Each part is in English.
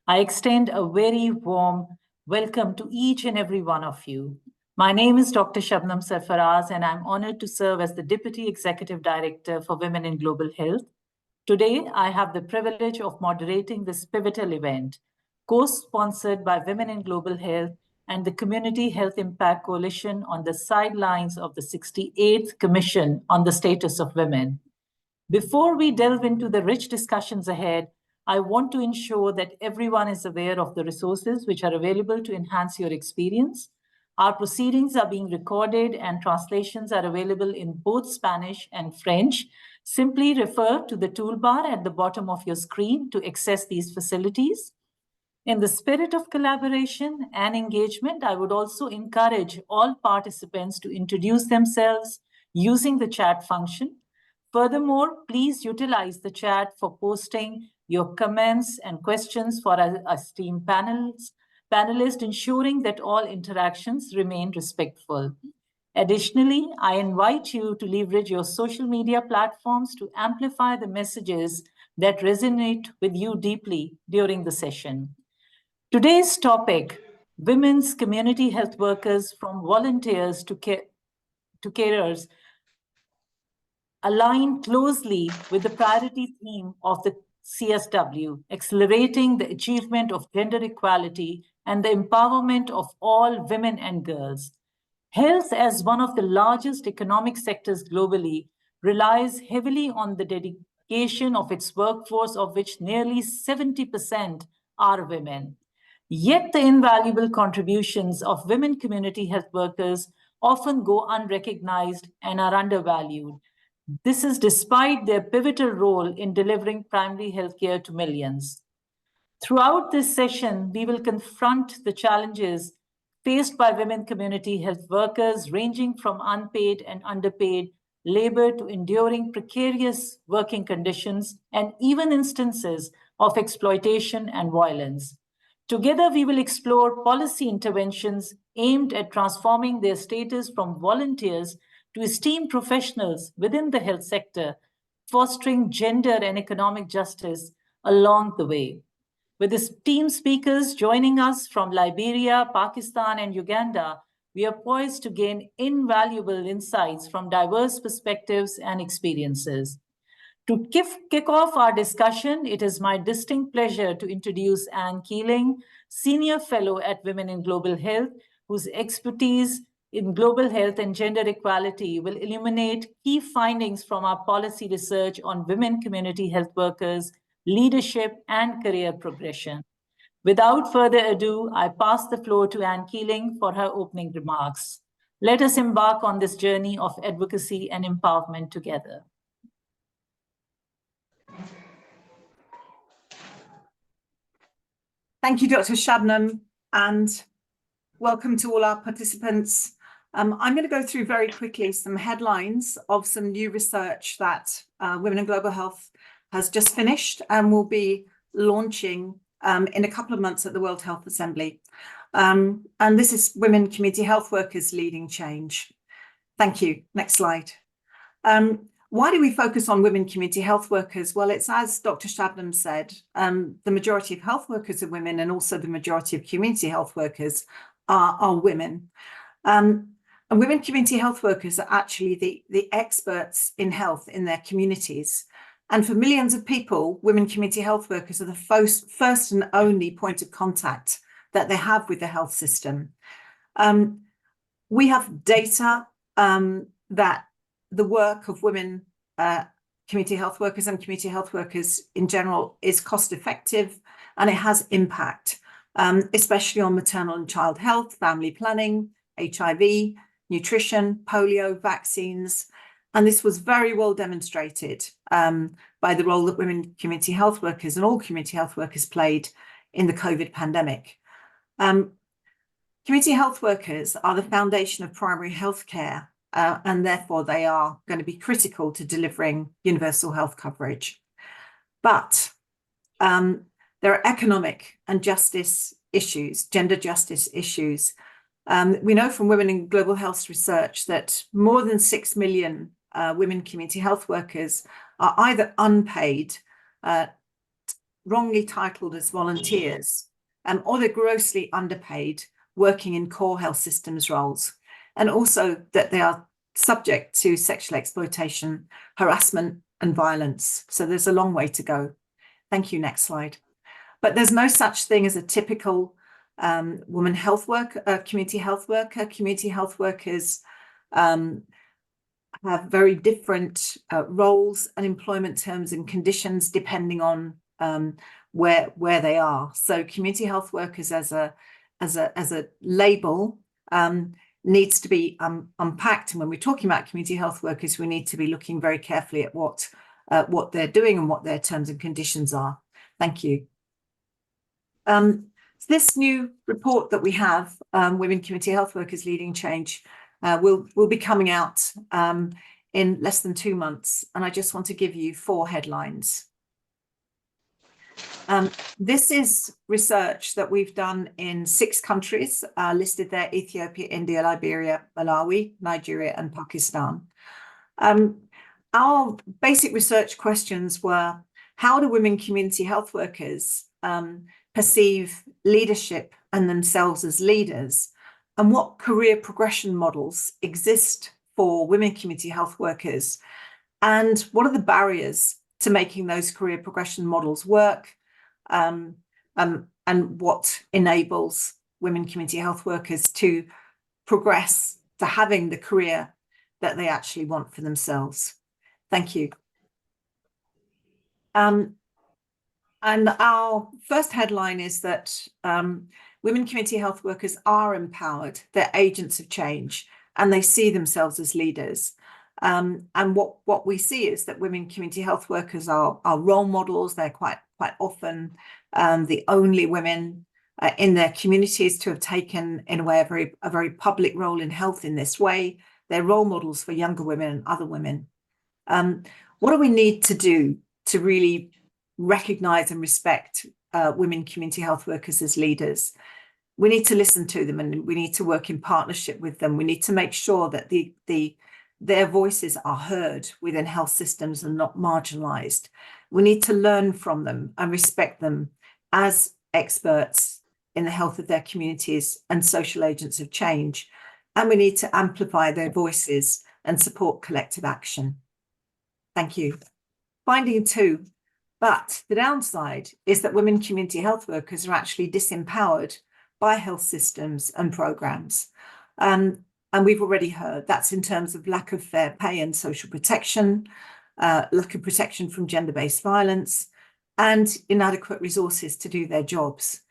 I extend a very warm welcome to each and every one of you. My name is Dr. Shabnam Sarfaraz, and I'm honored to serve as the Deputy Executive Director for Women in Global Health. Today, I have the privilege of moderating this pivotal event, co-sponsored by Women in Global Health and the Community Health Impact Coalition on the sidelines of the 68th Commission on the Status of Women. Before we delve into the rich discussions ahead, I want to ensure that everyone is aware of the resources which are available to enhance your experience. Our proceedings are being recorded and translations are available in both Spanish and French. Simply refer to the toolbar at the bottom of your screen to access these facilities. In the spirit of collaboration and engagement, I would also encourage all participants to introduce themselves using the chat function. Furthermore, please utilize the chat for posting your comments and questions for our esteemed panelists, ensuring that all interactions remain respectful. Additionally, I invite you to leverage your social media platforms to amplify the messages that resonate with you deeply during the session. Today's topic, women's community health workers from volunteers to carers, align closely with the priority theme of the CSW, accelerating the achievement of gender equality and the empowerment of all women and girls. Health, as one of the largest economic sectors globally, relies heavily on the dedication of its workforce, of which nearly 70% are women. Yet the invaluable contributions of women community health workers often go unrecognized and are undervalued. This is despite their pivotal role in delivering primary healthcare to millions. Throughout this session, we will confront the challenges faced by women community health workers, ranging from unpaid and underpaid labor to enduring precarious working conditions and even instances of exploitation and violence. Together, we will explore policy interventions aimed at transforming their status from volunteers to esteemed professionals within the health sector, fostering gender and economic justice along the way. With esteemed speakers joining us from Liberia, Pakistan, and Uganda, we are poised to gain invaluable insights from diverse perspectives and experiences. To kick off our discussion, it is my distinct pleasure to introduce Anne Keeling, Senior Fellow at Women in Global Health, whose expertise in global health and gender equality will illuminate key findings from our policy research on women community health workers, leadership, and career progression. Without further ado, I pass the floor to Anne Keeling for her opening remarks. Let us embark on this journey of advocacy and empowerment together. Thank you, Dr. Shabnam, and welcome to all our participants. I'm going to go through very quickly some headlines of some new research that Women in Global Health has just finished and will be launching in a couple of months at the World Health Assembly. And this is Women Community Health Workers Leading Change. Thank you. Next slide. Why do we focus on women community health workers? Well, it's as Dr. Shabnam said, the majority of health workers are women, and also the majority of community health workers are women. And women community health workers are actually the experts in health in their communities. And for millions of people, women community health workers are the first and only point of contact that they have with the health system. We have data that the work of women community health workers and community health workers in general is cost effective, and it has impact, especially on maternal and child health, family planning, HIV, nutrition, polio, vaccines. And this was very well demonstrated by the role that women community health workers and all community health workers played in the COVID pandemic. Community health workers are the foundation of primary health care, and therefore they are going to be critical to delivering universal health coverage. But there are economic and justice issues, gender justice issues. We know from Women in Global Health research that more than 6 million women community health workers are either unpaid, wrongly titled as volunteers, or they're grossly underpaid working in core health systems roles, and also that they are subject to sexual exploitation, harassment, and violence. So there's a long way to go. Thank you. Next slide. But there's no such thing as a typical woman health worker, community health worker. Community health workers have very different roles and employment terms and conditions depending on where they are. So community health workers as a label needs to be unpacked. And when we're talking about community health workers, we need to be looking very carefully at what they're doing and what their terms and conditions are. Thank you. This new report that we have, Women Community Health Workers Leading Change, will be coming out in less than 2 months. And I just want to give you 4 headlines. This is research that we've done in 6 countries listed there: Ethiopia, India, Liberia, Malawi, Nigeria, and Pakistan. Our basic research questions were: how do women community health workers perceive leadership and themselves as leaders? And what career progression models exist for women community health workers? And what are the barriers to making those career progression models work? And what enables women community health workers to progress to having the career that they actually want for themselves? Thank you. And our first headline is that women community health workers are empowered, they're agents of change, and they see themselves as leaders. And what we see is that women community health workers are role models. They're quite often the only women in their communities to have taken, in a way, a very public role in health in this way. They're role models for younger women and other women. What do we need to do to really recognize and respect women community health workers as leaders? We need to listen to them, and we need to work in partnership with them. We need to make sure that their voices are heard within health systems and not marginalized. We need to learn from them and respect them as experts in the health of their communities and social agents of change. And we need to amplify their voices and support collective action. Thank you. Finding 2. But the downside is that women community health workers are actually disempowered by health systems and programs. And we've already heard that's in terms of lack of fair pay and social protection, lack of protection from gender-based violence, and inadequate resources to do their jobs.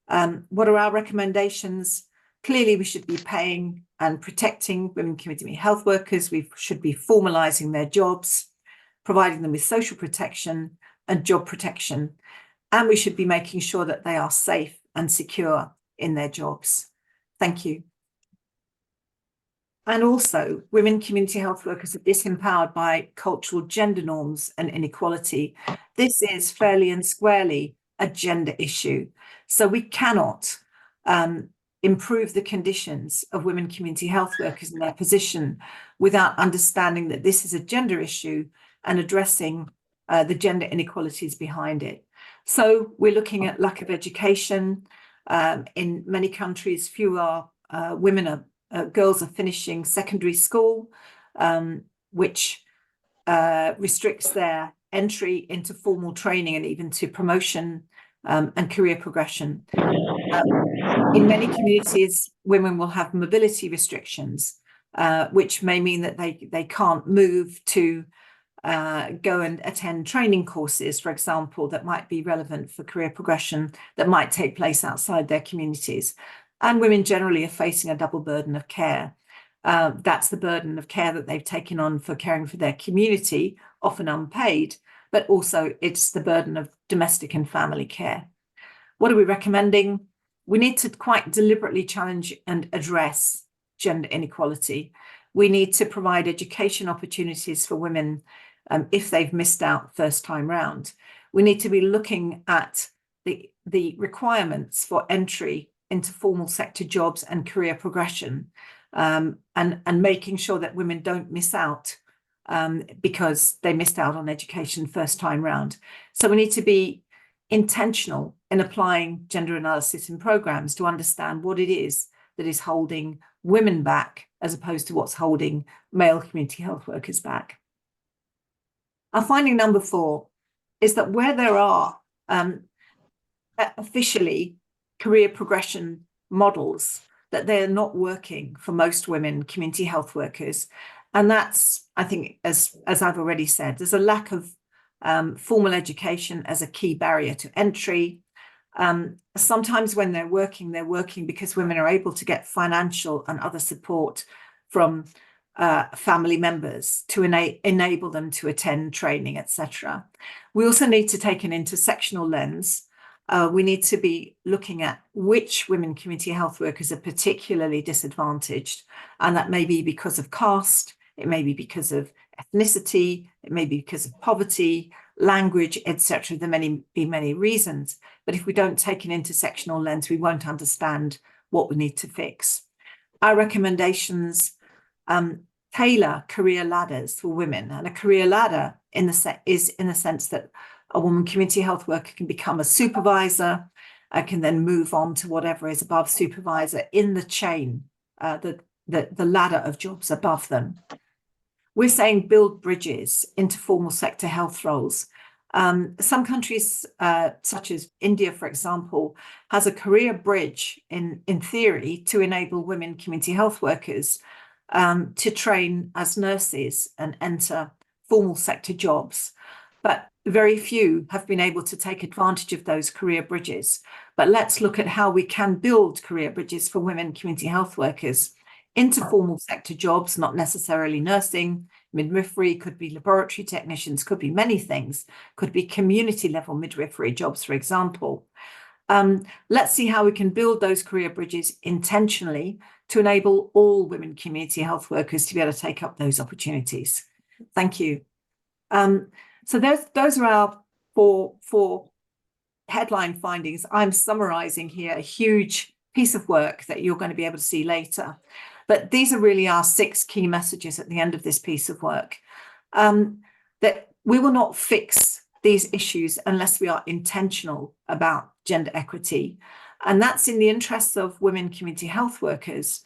What are our recommendations? Clearly, we should be paying and protecting women community health workers. We should be formalising their jobs, providing them with social protection and job protection. And we should be making sure that they are safe and secure in their jobs. Thank you. And also, women community health workers are disempowered by cultural gender norms and inequality. This is fairly and squarely a gender issue. So we cannot improve the conditions of women community health workers in their position without understanding that this is a gender issue and addressing the gender inequalities behind it. So we're looking at lack of education. In many countries, fewer girls are finishing secondary school, which restricts their entry into formal training and even to promotion and career progression. In many communities, women will have mobility restrictions, which may mean that they can't move to go and attend training courses, for example, that might be relevant for career progression that might take place outside their communities. And women generally are facing a double burden of care. That's the burden of care that they've taken on for caring for their community, often unpaid, but also it's the burden of domestic and family care. What are we recommending? We need to quite deliberately challenge and address gender inequality. We need to provide education opportunities for women if they've missed out first time round. We need to be looking at the requirements for entry into formal sector jobs and career progression, and making sure that women don't miss out because they missed out on education first time round. So we need to be intentional in applying gender analysis in programs to understand what it is that is holding women back as opposed to what's holding male community health workers back. Our finding number 4 is that where there are officially career progression models, that they're not working for most women community health workers. And that's, I think, as I've already said, there's a lack of formal education as a key barrier to entry. Sometimes when they're working because women are able to get financial and other support from family members to enable them to attend training, etc. We also need to take an intersectional lens. We need to be looking at which women community health workers are particularly disadvantaged, and that may be because of caste, it may be because of ethnicity, it may be because of poverty, language, etc. There may be many reasons, but if we don't take an intersectional lens, we won't understand what we need to fix. Our recommendations tailor career ladders for women, and a career ladder is in the sense that a woman community health worker can become a supervisor, can then move on to whatever is above supervisor in the chain, the ladder of jobs above them. We're saying build bridges into formal sector health roles. Some countries, such as India, for example, has a career bridge in theory to enable women community health workers to train as nurses and enter formal sector jobs. But very few have been able to take advantage of those career bridges. But let's look at how we can build career bridges for women community health workers into formal sector jobs, not necessarily nursing, midwifery, could be laboratory technicians, could be many things, could be community level midwifery jobs, for example. Let's see how we can build those career bridges intentionally to enable all women community health workers to be able to take up those opportunities. Thank you. So those are our four headline findings. I'm summarizing here a huge piece of work that you're going to be able to see later. But these are really our 6 key messages at the end of this piece of work. That we will not fix these issues unless we are intentional about gender equity. And that's in the interests of women community health workers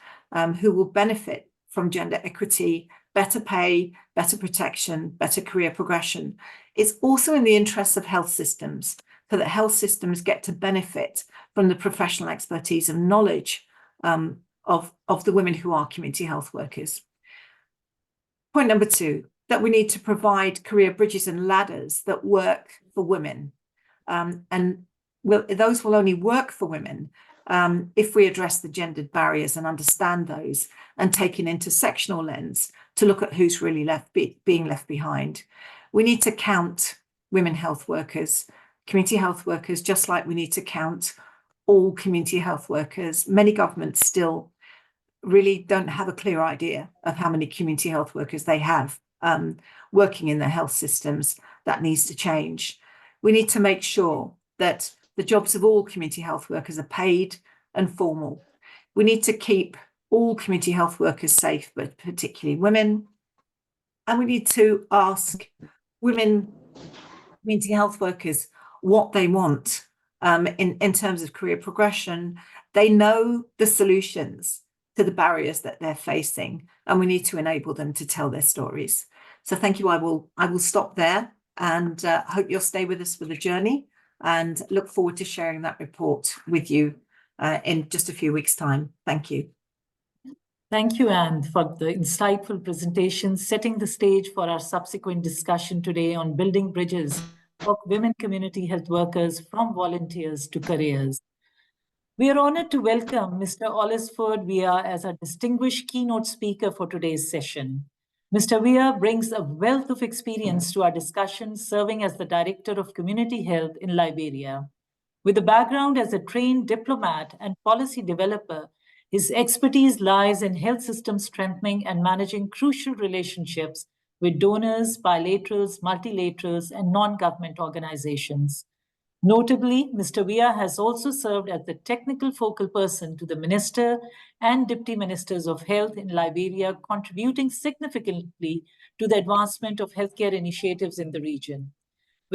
who will benefit from gender equity, better pay, better protection, better career progression. It's also in the interests of health systems, so that health systems get to benefit from the professional expertise and knowledge of the women who are community health workers. Point number 2, that we need to provide career bridges and ladders that work for women. Those will only work for women if we address the gendered barriers and understand those and take an intersectional lens to look at who's really being left behind. We need to count women health workers, community health workers, just like we need to count all community health workers. Many governments still really don't have a clear idea of how many community health workers they have working in their health systems. That needs to change. We need to make sure that the jobs of all community health workers are paid and formal. We need to keep all community health workers safe, but particularly women. And we need to ask women community health workers what they want in terms of career progression. They know the solutions to the barriers that they're facing, and we need to enable them to tell their stories. So thank you. I will stop there, and hope you'll stay with us for the journey, and look forward to sharing that report with you in just a few weeks' time. Thank you. Thank you, Anne, for the insightful presentation, setting the stage for our subsequent discussion today on building bridges for women community health workers from volunteers to careers. We are honored to welcome Mr. Olisford Via as our distinguished keynote speaker for today's session. Mr. Via brings a wealth of experience to our discussion, serving as the Director of Community Health in Liberia. With a background as a trained diplomat and policy developer, his expertise lies in health system strengthening and managing crucial relationships with donors, bilaterals, multilaterals, and non-government organizations. Notably, Mr. Via has also served as the technical focal person to the Minister and Deputy Ministers of Health in Liberia, contributing significantly to the advancement of healthcare initiatives in the region.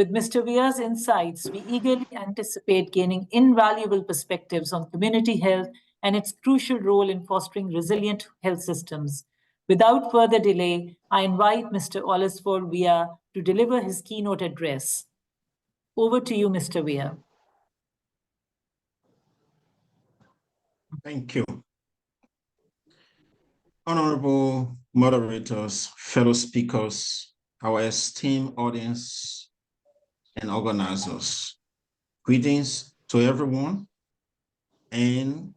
With Mr. Via's insights, we eagerly anticipate gaining invaluable perspectives on community health and its crucial role in fostering resilient health systems. Without further delay, I invite Mr. Olisford Via to deliver his keynote address. Over to you, Mr. Via. Thank you. Honorable moderators, fellow speakers, our esteemed audience and organizers, greetings to everyone, and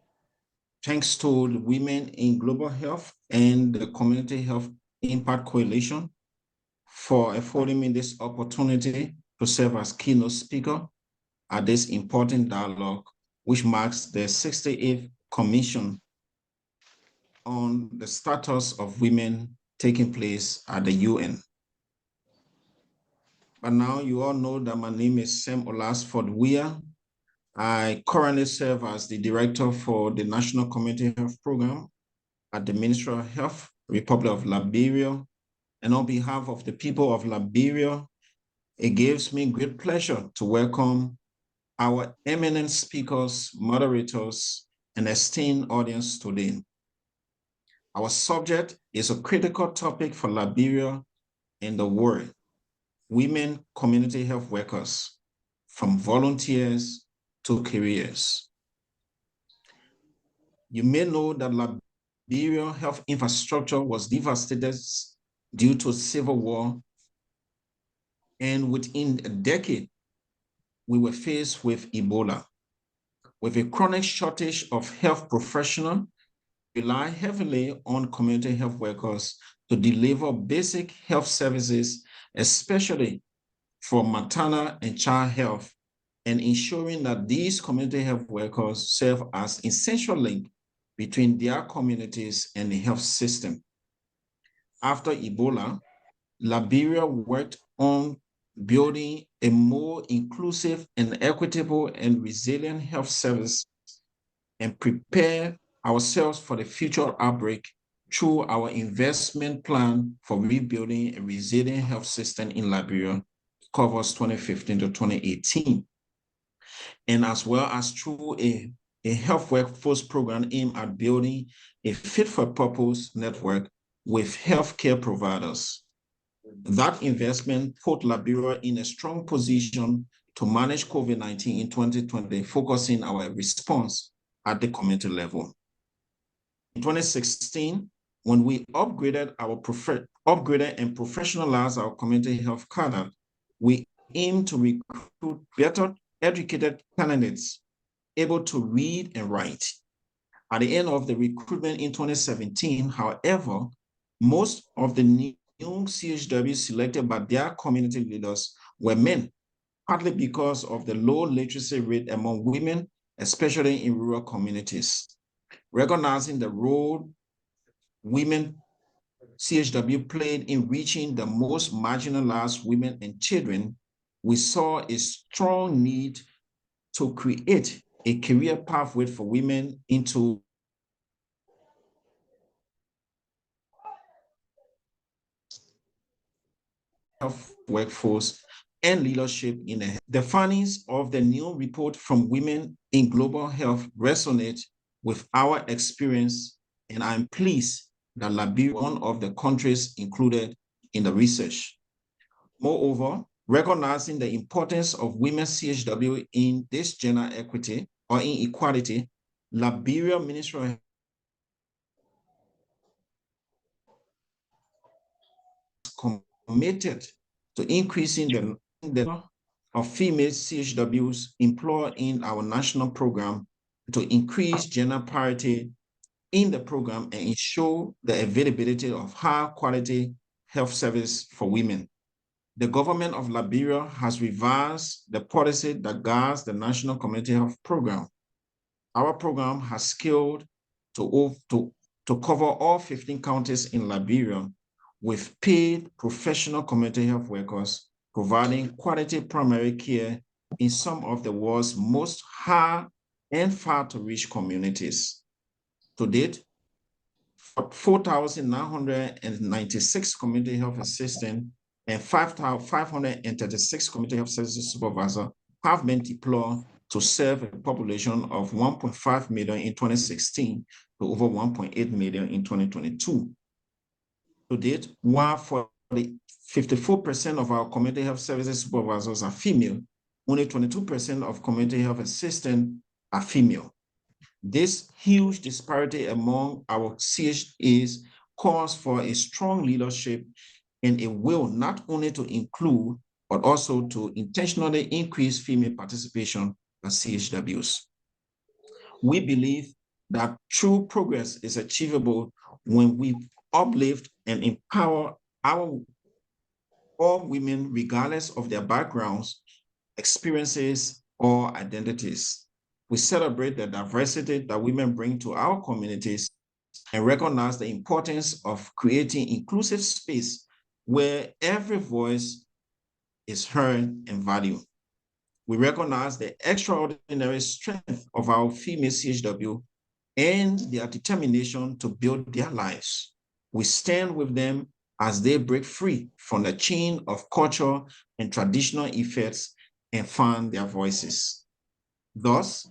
thanks to the Women in Global Health and the Community Health Impact Coalition for affording me this opportunity to serve as keynote speaker at this important dialogue, which marks the 68th Commission on the status of women taking place at the UN. But now you all know that my name is Sam Olasford Weir. I currently serve as the director for the National Community Health Program at the Ministry of Health, Republic of Liberia. And on behalf of the people of Liberia, it gives me great pleasure to welcome our eminent speakers, moderators, and esteemed audience today. Our subject is a critical topic for Liberia and the world: women community health workers, from volunteers to careers. You may know that Liberia health infrastructure was devastated due to civil war, and within a decade, we were faced with Ebola. With a chronic shortage of health professionals, rely heavily on community health workers to deliver basic health services, especially for maternal and child health, and ensuring that these community health workers serve as essential link between their communities and the health system. After Ebola, Liberia worked on building a more inclusive and equitable and resilient health service and prepare ourselves for the future outbreak through our investment plan for rebuilding a resilient health system in Liberia, covers 2015 to 2018. And as well as through a health workforce program aimed at building a fit-for-purpose network with healthcare providers. That investment put Liberia in a strong position to manage COVID-19 in 2020, focusing our response at the community level. In 2016, when we upgraded and professionalized our community health cadre, we aimed to recruit better educated candidates able to read and write. At the end of the recruitment in 2017, however, most of the new CHWs selected by their community leaders were men, partly because of the low literacy rate among women, especially in rural communities. Recognizing the role women CHW played in reaching the most marginalized women and children, we saw a strong need to create a career pathway for women into health workforce and leadership in the findings of the new report from Women in Global Health resonate with our experience, and I'm pleased that Liberia, one of the countries included in the research. Moreover, recognizing the importance of women CHW in this gender equity or inequality, Liberia Ministry of committed to increasing the number of female CHWs employed in our national program to increase gender parity in the program and ensure the availability of high quality health service for women. The government of Liberia has revised the policy that guides the National Community Health Program. Our program has scaled to cover all 15 counties in Liberia with paid professional community health workers providing quality primary care in some of the world's most high and far-to-reach communities. To date, 4,996 community health assistants and 5,536 community health services supervisors have been deployed to serve a population of 1.5 million in 2016 to over 1.8 million in 2022. To date, while 54% of our community health services supervisors are female, only 22% of community health assistants are female. This huge disparity among our CHWs calls for a strong leadership and a will not only to include, but also to intentionally increase female participation as CHWs. We believe that true progress is achievable when we uplift and empower all women, regardless of their backgrounds, experiences, or identities. We celebrate the diversity that women bring to our communities and recognize the importance of creating inclusive space where every voice is heard and valued. We recognize the extraordinary strength of our female CHW and their determination to build their lives. We stand with them as they break free from the chain of culture and traditional effects and find their voices. Thus,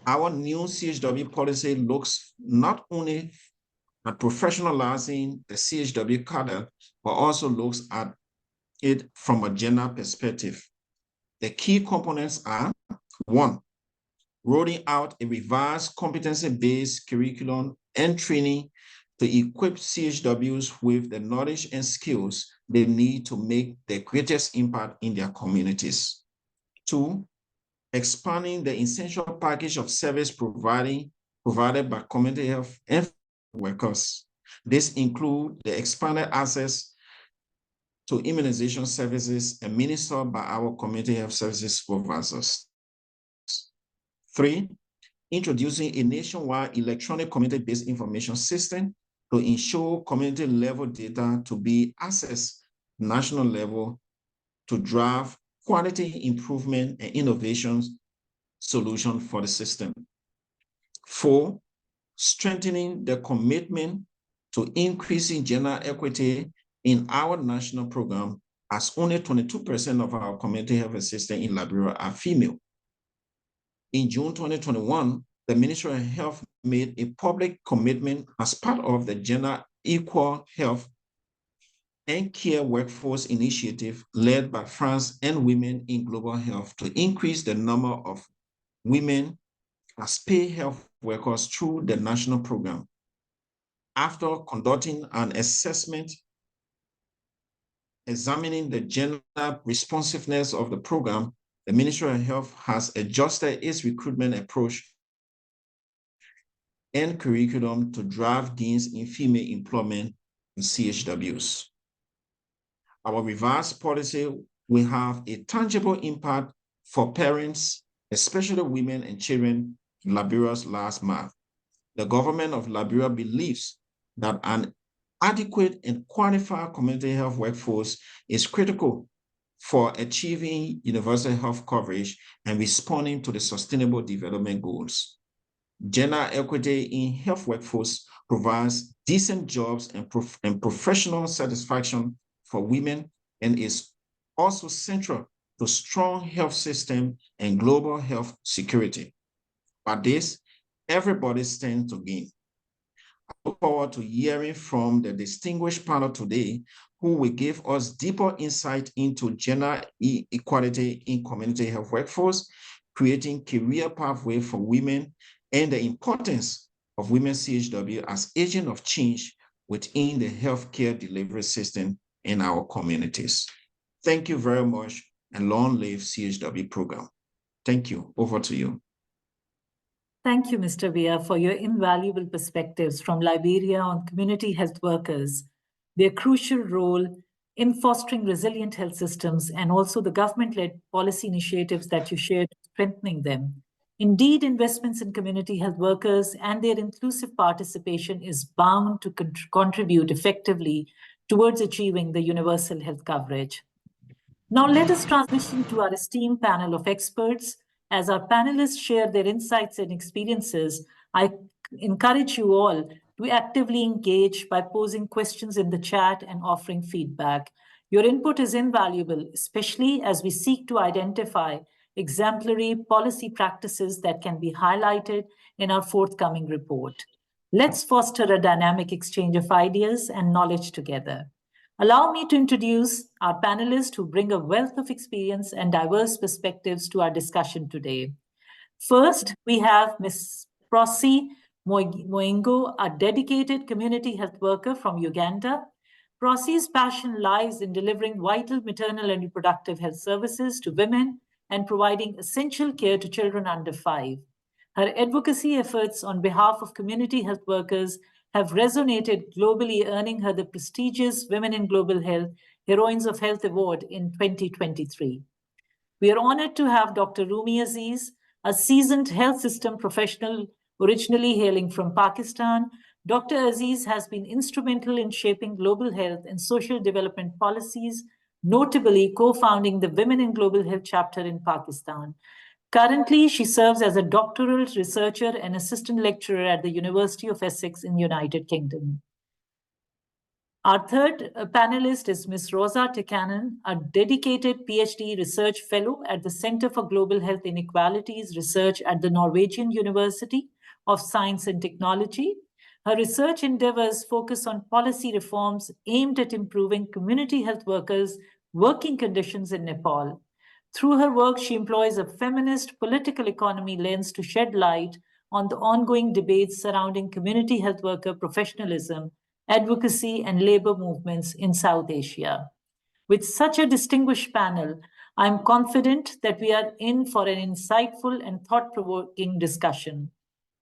our new CHW policy looks not only at professionalizing the CHW cadre, but also looks at it from a gender perspective. The key components are: 1, rolling out a revised competency-based curriculum and training to equip CHWs with the knowledge and skills they need to make the greatest impact in their communities. 2, expanding the essential package of service provided by community health and workers. This includes the expanded access to immunization services administered by our community health services supervisors. 3, introducing a nationwide electronic community-based information system to ensure community-level data to be accessed national level to drive quality improvement and innovations solution for the system. 4, strengthening the commitment to increasing gender equity in our national program, as only 22% of our community health assistants in Liberia are female. In June 2021, the Ministry of Health made a public commitment as part of the Gender Equal Health and Care Workforce Initiative led by France and Women in Global Health to increase the number of women as paid health workers through the national program. After conducting an assessment examining the gender responsiveness of the program, the Ministry of Health has adjusted its recruitment approach and curriculum to drive gains in female employment in CHWs. Our revised policy will have a tangible impact for parents, especially women and children, in Liberia's last mile. The government of Liberia believes that an adequate and qualified community health workforce is critical for achieving universal health coverage and responding to the Sustainable Development Goals. Gender equity in health workforce provides decent jobs and professional satisfaction for women and is also central to strong health system and global health security. By this, everybody stands to gain. I look forward to hearing from the distinguished panel today, who will give us deeper insight into gender equality in community health workforce, creating career pathway for women, and the importance of women CHW as agent of change within the healthcare delivery system in our communities. Thank you very much, and long live CHW program. Thank you. Over to you. Thank you, Mr. Via, for your invaluable perspectives from Liberia on community health workers, their crucial role in fostering resilient health systems, and also the government-led policy initiatives that you shared, strengthening them. Indeed, investments in community health workers and their inclusive participation is bound to contribute effectively towards achieving the universal health coverage. Now, let us transition to our esteemed panel of experts. As our panelists share their insights and experiences, I encourage you all to actively engage by posing questions in the chat and offering feedback. Your input is invaluable, especially as we seek to identify exemplary policy practices that can be highlighted in our forthcoming report. Let's foster a dynamic exchange of ideas and knowledge together. Allow me to introduce our panelists who bring a wealth of experience and diverse perspectives to our discussion today. First, we have Ms. Prosi Moingo, a dedicated community health worker from Uganda. Prosi's passion lies in delivering vital maternal and reproductive health services to women and providing essential care to children under 5. Her advocacy efforts on behalf of community health workers have resonated globally, earning her the prestigious Women in Global Health Heroines of Health Award in 2023. We are honored to have Dr. Rumi Aziz, a seasoned health system professional originally hailing from Pakistan. Dr. Aziz has been instrumental in shaping global health and social development policies, notably co-founding the Women in Global Health chapter in Pakistan. Currently, she serves as a doctoral researcher and assistant lecturer at the University of Essex in the United Kingdom. Our third panelist is Ms. Rosa Tekanen, a dedicated PhD research fellow at the Center for Global Health Inequalities Research at the Norwegian University of Science and Technology. Her research endeavors focus on policy reforms aimed at improving community health workers' working conditions in Nepal. Through her work, she employs a feminist political economy lens to shed light on the ongoing debates surrounding community health worker professionalism, advocacy, and labor movements in South Asia. With such a distinguished panel, I'm confident that we are in for an insightful and thought-provoking discussion.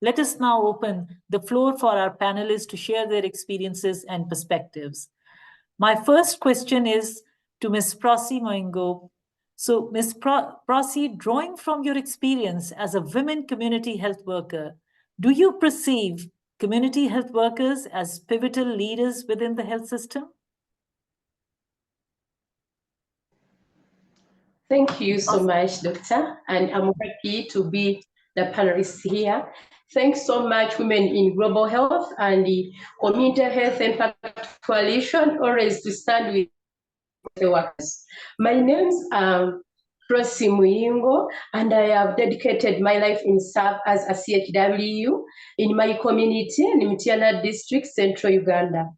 Let us now open the floor for our panelists to share their experiences and perspectives. My first question is to Ms. Prosi Moingo. So, Ms. Prosi, drawing from your experience as a women community health worker, do you perceive community health workers as pivotal leaders within the health system? Thank you so much, Doctor, and I'm happy to be the panelist here. Thanks so much, Women in Global Health and the Community Health Impact Coalition, always to stand with the workers. My name's Prosi Muyingo, and I have dedicated my life in serve as a CHW in my community in Mitiana District, Central Uganda.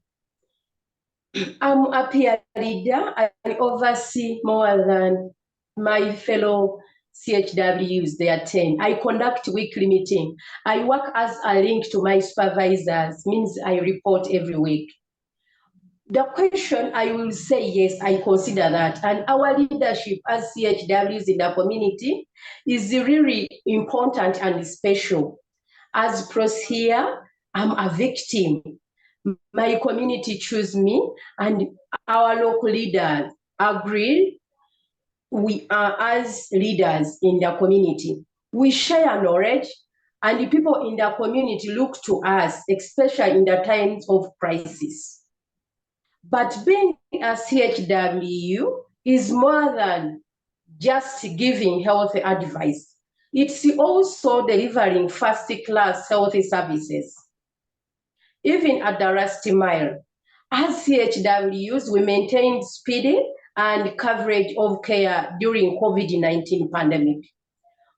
I'm a peer leader. I oversee more than my fellow CHWs, they are 10. I conduct weekly meeting. I work as a link to my supervisors, means I report every week. The question, I will say yes, I consider that. And our leadership as CHWs in the community is really important and special. As pros here, I'm a victim. My community choose me, and our local leaders agree we are as leaders in the community. We share knowledge, and the people in the community look to us, especially in the times of crisis. But being a CHW is more than just giving health advice. It's also delivering first-class health services. Even at the last mile, as CHWs, we maintain speedy and coverage of care during COVID-19 pandemic.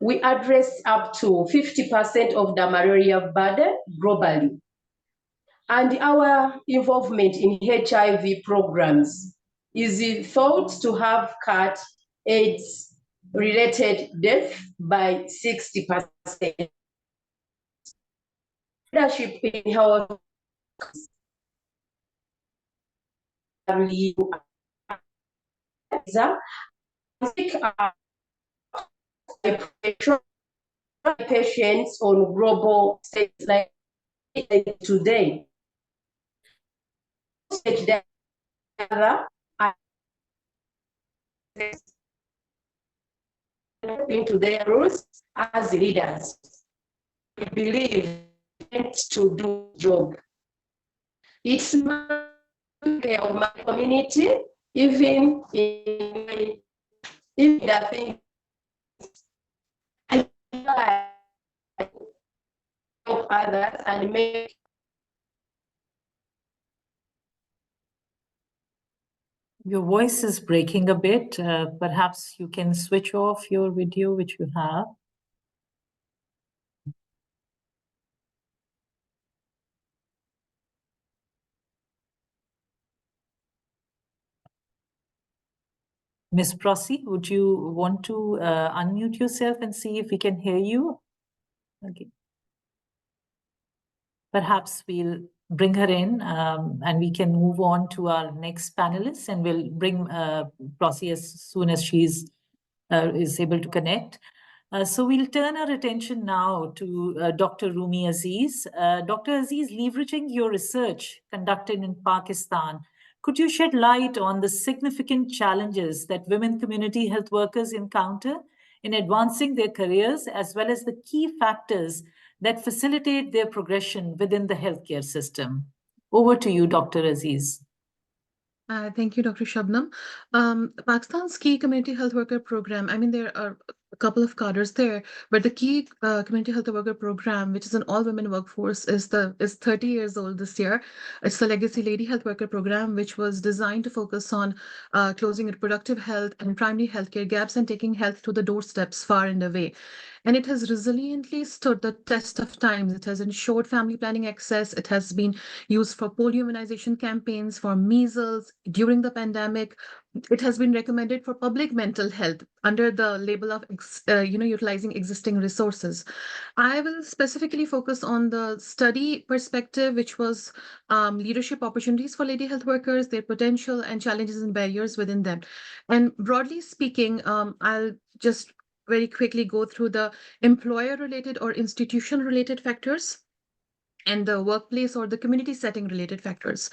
We address up to 50% of the malaria burden globally. And our involvement in HIV programs is thought to have cut AIDS-related death by 60%. Leadership in health patients on global stage like today. Into their roles as leaders. We believe to do job. It's my care of my community, even in the thing I help others and make. Your voice is breaking a bit. Perhaps you can switch off your video, which you have. Ms. Prosy, would you want to unmute yourself and see if we can hear you? Okay. Perhaps we'll bring her in and we can move on to our next panelist, and we'll bring Prosy as soon as she's is able to connect. So we'll turn our attention now to Dr. Rumi Aziz. Dr. Aziz, leveraging your research conducted in Pakistan, could you shed light on the significant challenges that women community health workers encounter in advancing their careers, as well as the key factors that facilitate their progression within the healthcare system? Over to you, Dr. Aziz. Thank you, Dr. Shabnam. Pakistan's key community health worker program, I mean, there are a couple of cadres there, but the key community health worker program, which is an all-women workforce, is 30 years old this year. It's the Legacy Lady Health Worker program, which was designed to focus on closing reproductive health and primary healthcare gaps and taking health to the doorsteps far and away. And it has resiliently stood the test of times. It has ensured family planning access. It has been used for polio immunization campaigns, for measles during the pandemic. It has been recommended for public mental health under the label of utilizing existing resources. I will specifically focus on the study perspective, which was leadership opportunities for lady health workers, their potential and challenges and barriers within them. And broadly speaking, I'll just very quickly go through the employer-related or institution-related factors and the workplace or the community setting related factors,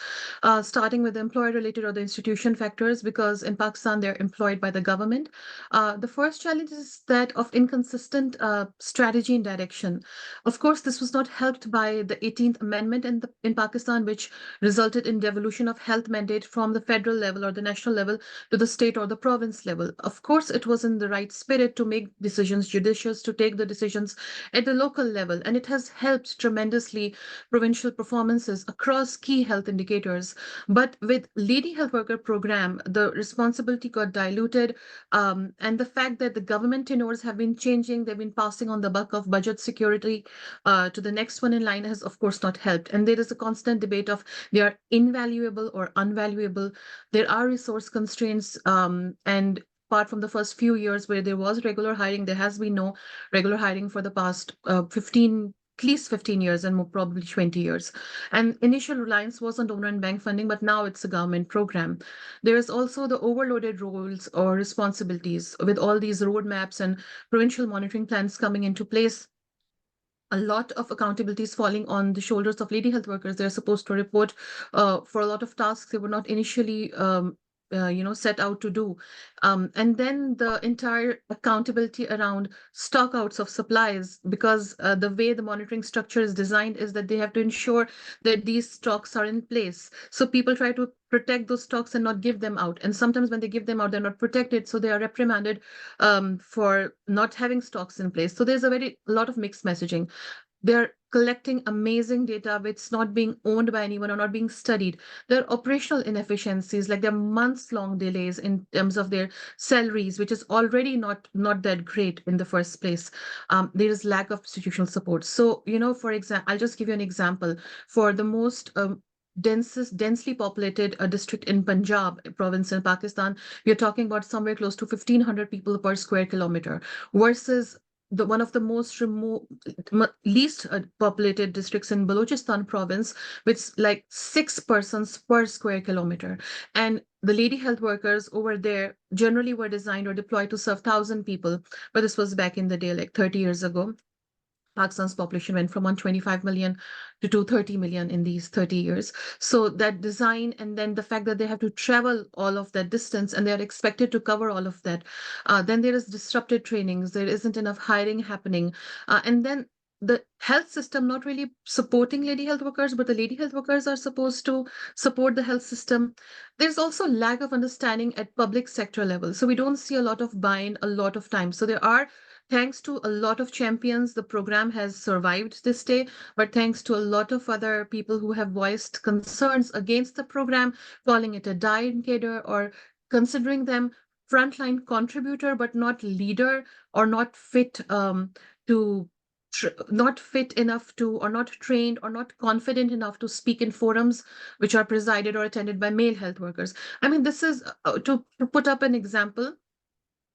starting with the employer-related or the institution factors, because in Pakistan, they're employed by the government. The first challenge is that of inconsistent strategy and direction. Of course, this was not helped by the 18th Amendment in Pakistan, which resulted in devolution of health mandate from the federal level or the national level to the state or the province level. Of course, it was in the right spirit to make decisions judicious, to take the decisions at the local level, and it has helped tremendously provincial performances across key health indicators. But with Lady Health Worker program, the responsibility got diluted, and the fact that the government tenures have been changing, they've been passing on the buck of budget security to the next one in line has, of course, not helped. And there is a constant debate of they are invaluable or unvaluable. There are resource constraints, and apart from the first few years where there was regular hiring, there has been no regular hiring for the past at least 15 years and more probably 20 years. And initial reliance was on donor and bank funding, but now it's a government program. There is also the overloaded roles or responsibilities with all these roadmaps and provincial monitoring plans coming into place. A lot of accountability is falling on the shoulders of lady health workers. They're supposed to report for a lot of tasks they were not initially set out to do. And then the entire accountability around stockouts of supplies, because the way the monitoring structure is designed is that they have to ensure that these stocks are in place. So people try to protect those stocks and not give them out. And sometimes when they give them out, they're not protected. So they are reprimanded for not having stocks in place. So there's a lot of mixed messaging. They're collecting amazing data, but it's not being owned by anyone or not being studied. There are operational inefficiencies, like there are months-long delays in terms of their salaries, which is already not that great in the first place. There is lack of institutional support. So, for example, I'll just give you an example. For the most densely populated district in Punjab province in Pakistan, we're talking about somewhere close to 1,500 people per square kilometer, versus one of the most remote, least populated districts in Balochistan province, with like 6 persons per square kilometer. And the lady health workers over there generally were designed or deployed to serve 1,000 people. But this was back in the day, like 30 years ago. Pakistan's population went from 125 million to 230 million in these 30 years. So that design, and then the fact that they have to travel all of that distance and they are expected to cover all of that. Then there is disrupted trainings. There isn't enough hiring happening. And then the health system not really supporting lady health workers, but the lady health workers are supposed to support the health system. There's also lack of understanding at public sector level. So we don't see a lot of buy-in a lot of times. So there are thanks to a lot of champions, the program has survived this day, but thanks to a lot of other people who have voiced concerns against the program, calling it a dying cadre or considering them frontline contributor, but not leader or not fit not fit enough to, or not trained or not confident enough to speak in forums which are presided or attended by male health workers. I mean, this is to put up an example.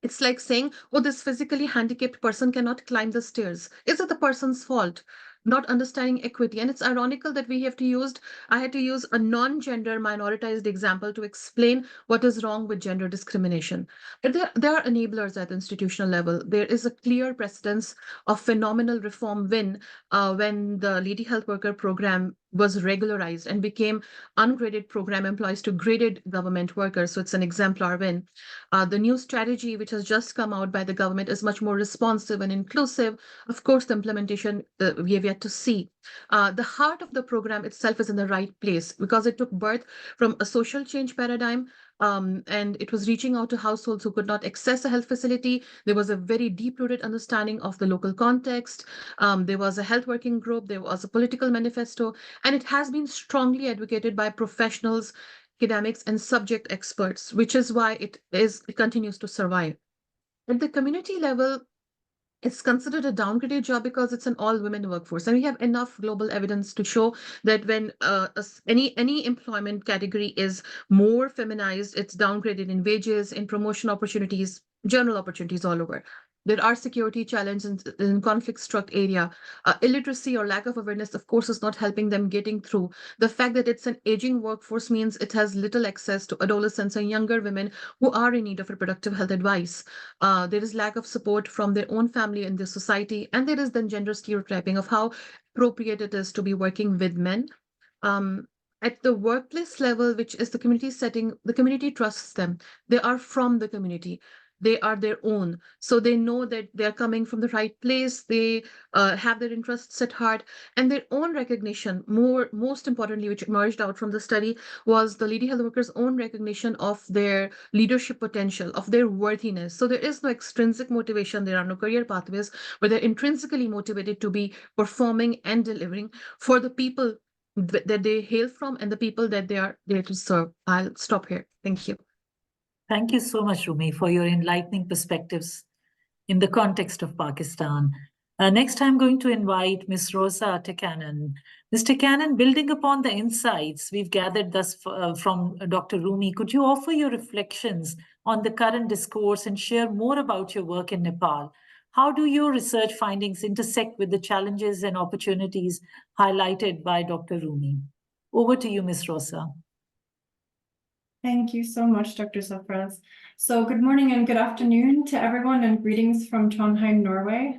It's like saying, oh, this physically handicapped person cannot climb the stairs. Is it the person's fault? Not understanding equity. And it's ironical that I had to use a non-gender minoritized example to explain what is wrong with gender discrimination. But there are enablers at the institutional level. There is a clear precedence of phenomenal reform when the Lady Health Worker program was regularized and became ungraded program employees to graded government workers. So it's an exemplar win. The new strategy, which has just come out by the government, is much more responsive and inclusive. Of course, the implementation we have yet to see. The heart of the program itself is in the right place because it took birth from a social change paradigm. And it was reaching out to households who could not access a health facility. There was a very deep-rooted understanding of the local context. There was a health working group. There was a political manifesto. And it has been strongly advocated by professionals, academics, and subject experts, which is why it continues to survive. At the community level, it's considered a downgraded job because it's an all-women workforce, and we have enough global evidence to show that when any employment category is more feminized, it's downgraded in wages, in promotion opportunities, general opportunities all over. There are security challenges in conflict-struck area. Illiteracy or lack of awareness, of course, is not helping them getting through. The fact that it's an aging workforce means it has little access to adolescents and younger women who are in need of reproductive health advice. There is lack of support from their own family and their society. And there is then gender stereotyping of how appropriate it is to be working with men. At the workplace level, which is the community setting, the community trusts them. They are from the community. They are their own. So they know that they're coming from the right place. They have their interests at heart, and their own recognition, most importantly, which emerged out from the study, was the lady health workers' own recognition of their leadership potential, of their worthiness. So there is no extrinsic motivation. There are no career pathways, but they're intrinsically motivated to be performing and delivering for the people that they hail from and the people that they are there to serve. I'll stop here. Thank you. Thank you so much, Rumi, for your enlightening perspectives in the context of Pakistan. Next, I'm going to invite Ms. Rosa Tekanan. Ms. Tekanan, building upon the insights we've gathered thus from Dr. Rumi, could you offer your reflections on the current discourse and share more about your work in Nepal? How do your research findings intersect with the challenges and opportunities highlighted by Dr. Rumi? Over to you, Ms. Rosa. Thank you so much, Dr. Safraz. So good morning and good afternoon to everyone, and greetings from Trondheim, Norway.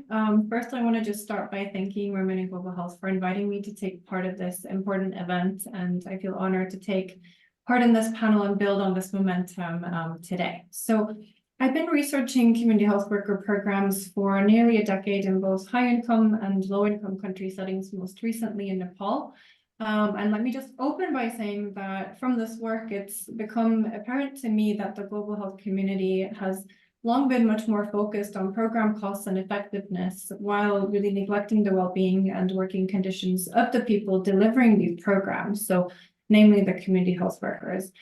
First, I want to just start by thanking Women in Global Health for inviting me to take part of this important event, and I feel honored to take part in this panel and build on this momentum today. So I've been researching community health worker programs for nearly a decade in both high-income and low-income country settings, most recently in Nepal. And let me just open by saying that from this work, it's become apparent to me that the global health community has long been much more focused on program costs and effectiveness, while really neglecting the well-being and working conditions of the people delivering these programs, so namely the community health workers.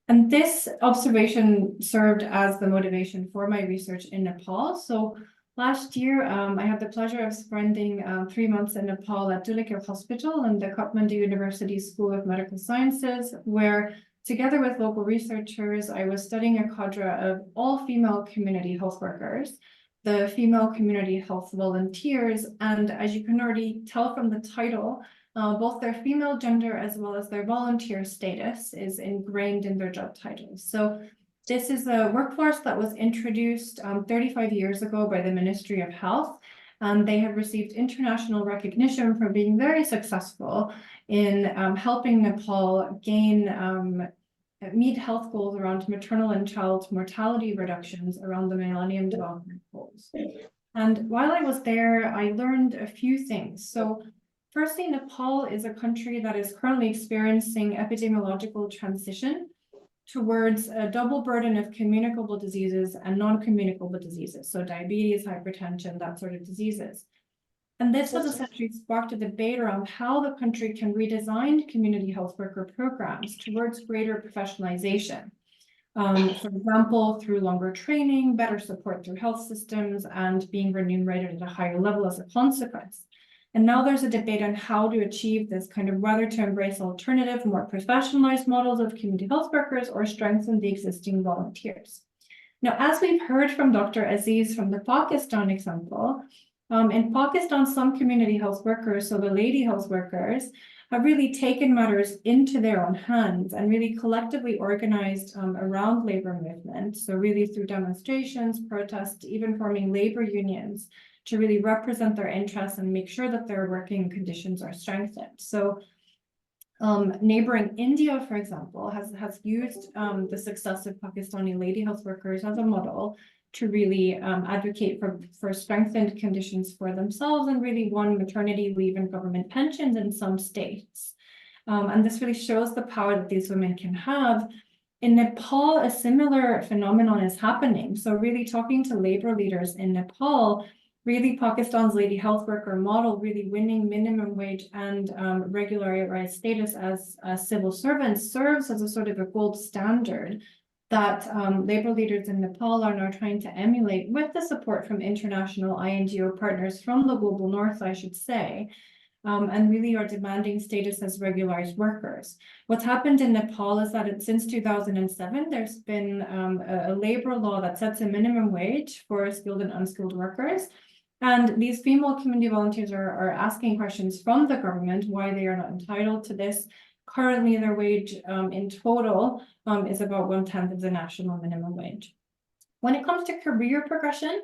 And this observation served as the motivation for my research in Nepal. So last year, I had the pleasure of spending 3 months in Nepal at Dulikir Hospital and the Kathmandu University School of Medical Sciences, where together with local researchers, I was studying a cadre of all female community health workers, the female community health volunteers, and as you can already tell from the title, both their female gender as well as their volunteer status is ingrained in their job titles. So this is a workforce that was introduced 35 years ago by the Ministry of Health, and they have received international recognition for being very successful in helping Nepal meet health goals around maternal and child mortality reductions around the Millennium Development Goals. And while I was there, I learned a few things. So firstly, Nepal is a country that is currently experiencing epidemiological transition. towards a double burden of communicable diseases and non-communicable diseases, so diabetes, hypertension, that sort of diseases. And this has essentially sparked a debate around how the country can redesign community health worker programs towards greater professionalization. For example, through longer training, better support through health systems, and being remunerated at a higher level as a consequence. And now there's a debate on how to achieve this, kind of whether to embrace alternative, more professionalized models of community health workers or strengthen the existing volunteers. Now, as we've heard from Dr. Aziz from the Pakistan example, in Pakistan, some community health workers, so the lady health workers, have really taken matters into their own hands and really collectively organized around labor movements. So really through demonstrations, protests, even forming labor unions to really represent their interests and make sure that their working conditions are strengthened. So neighboring India, for example, has used the success of Pakistani lady health workers as a model to really advocate for strengthened conditions for themselves and really won maternity leave and government pensions in some states. And this really shows the power that these women can have. In Nepal, a similar phenomenon is happening. So really talking to labor leaders in Nepal, really Pakistan's lady health worker model, really winning minimum wage and regularized status as civil servants serves as a sort of a gold standard that labor leaders in Nepal are now trying to emulate with the support from international NGO partners from the global north, I should say, and really are demanding status as regularized workers. What's happened in Nepal is that since 2007, there's been a labor law that sets a minimum wage for skilled and unskilled workers. And these female community volunteers are asking questions from the government why they are not entitled to this. Currently, their wage in total is about 1/10 of the national minimum wage. When it comes to career progression,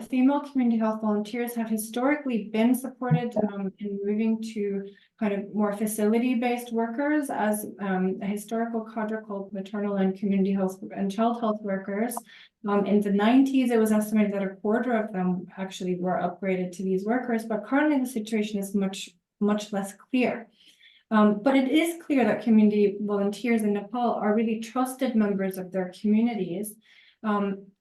female community health volunteers have historically been supported in moving to kind of more facility-based workers as a historical cadre called maternal and community health and child health workers. In the 90s, it was estimated that a quarter of them actually were upgraded to these workers, but currently the situation is much less clear. But it is clear that community volunteers in Nepal are really trusted members of their communities.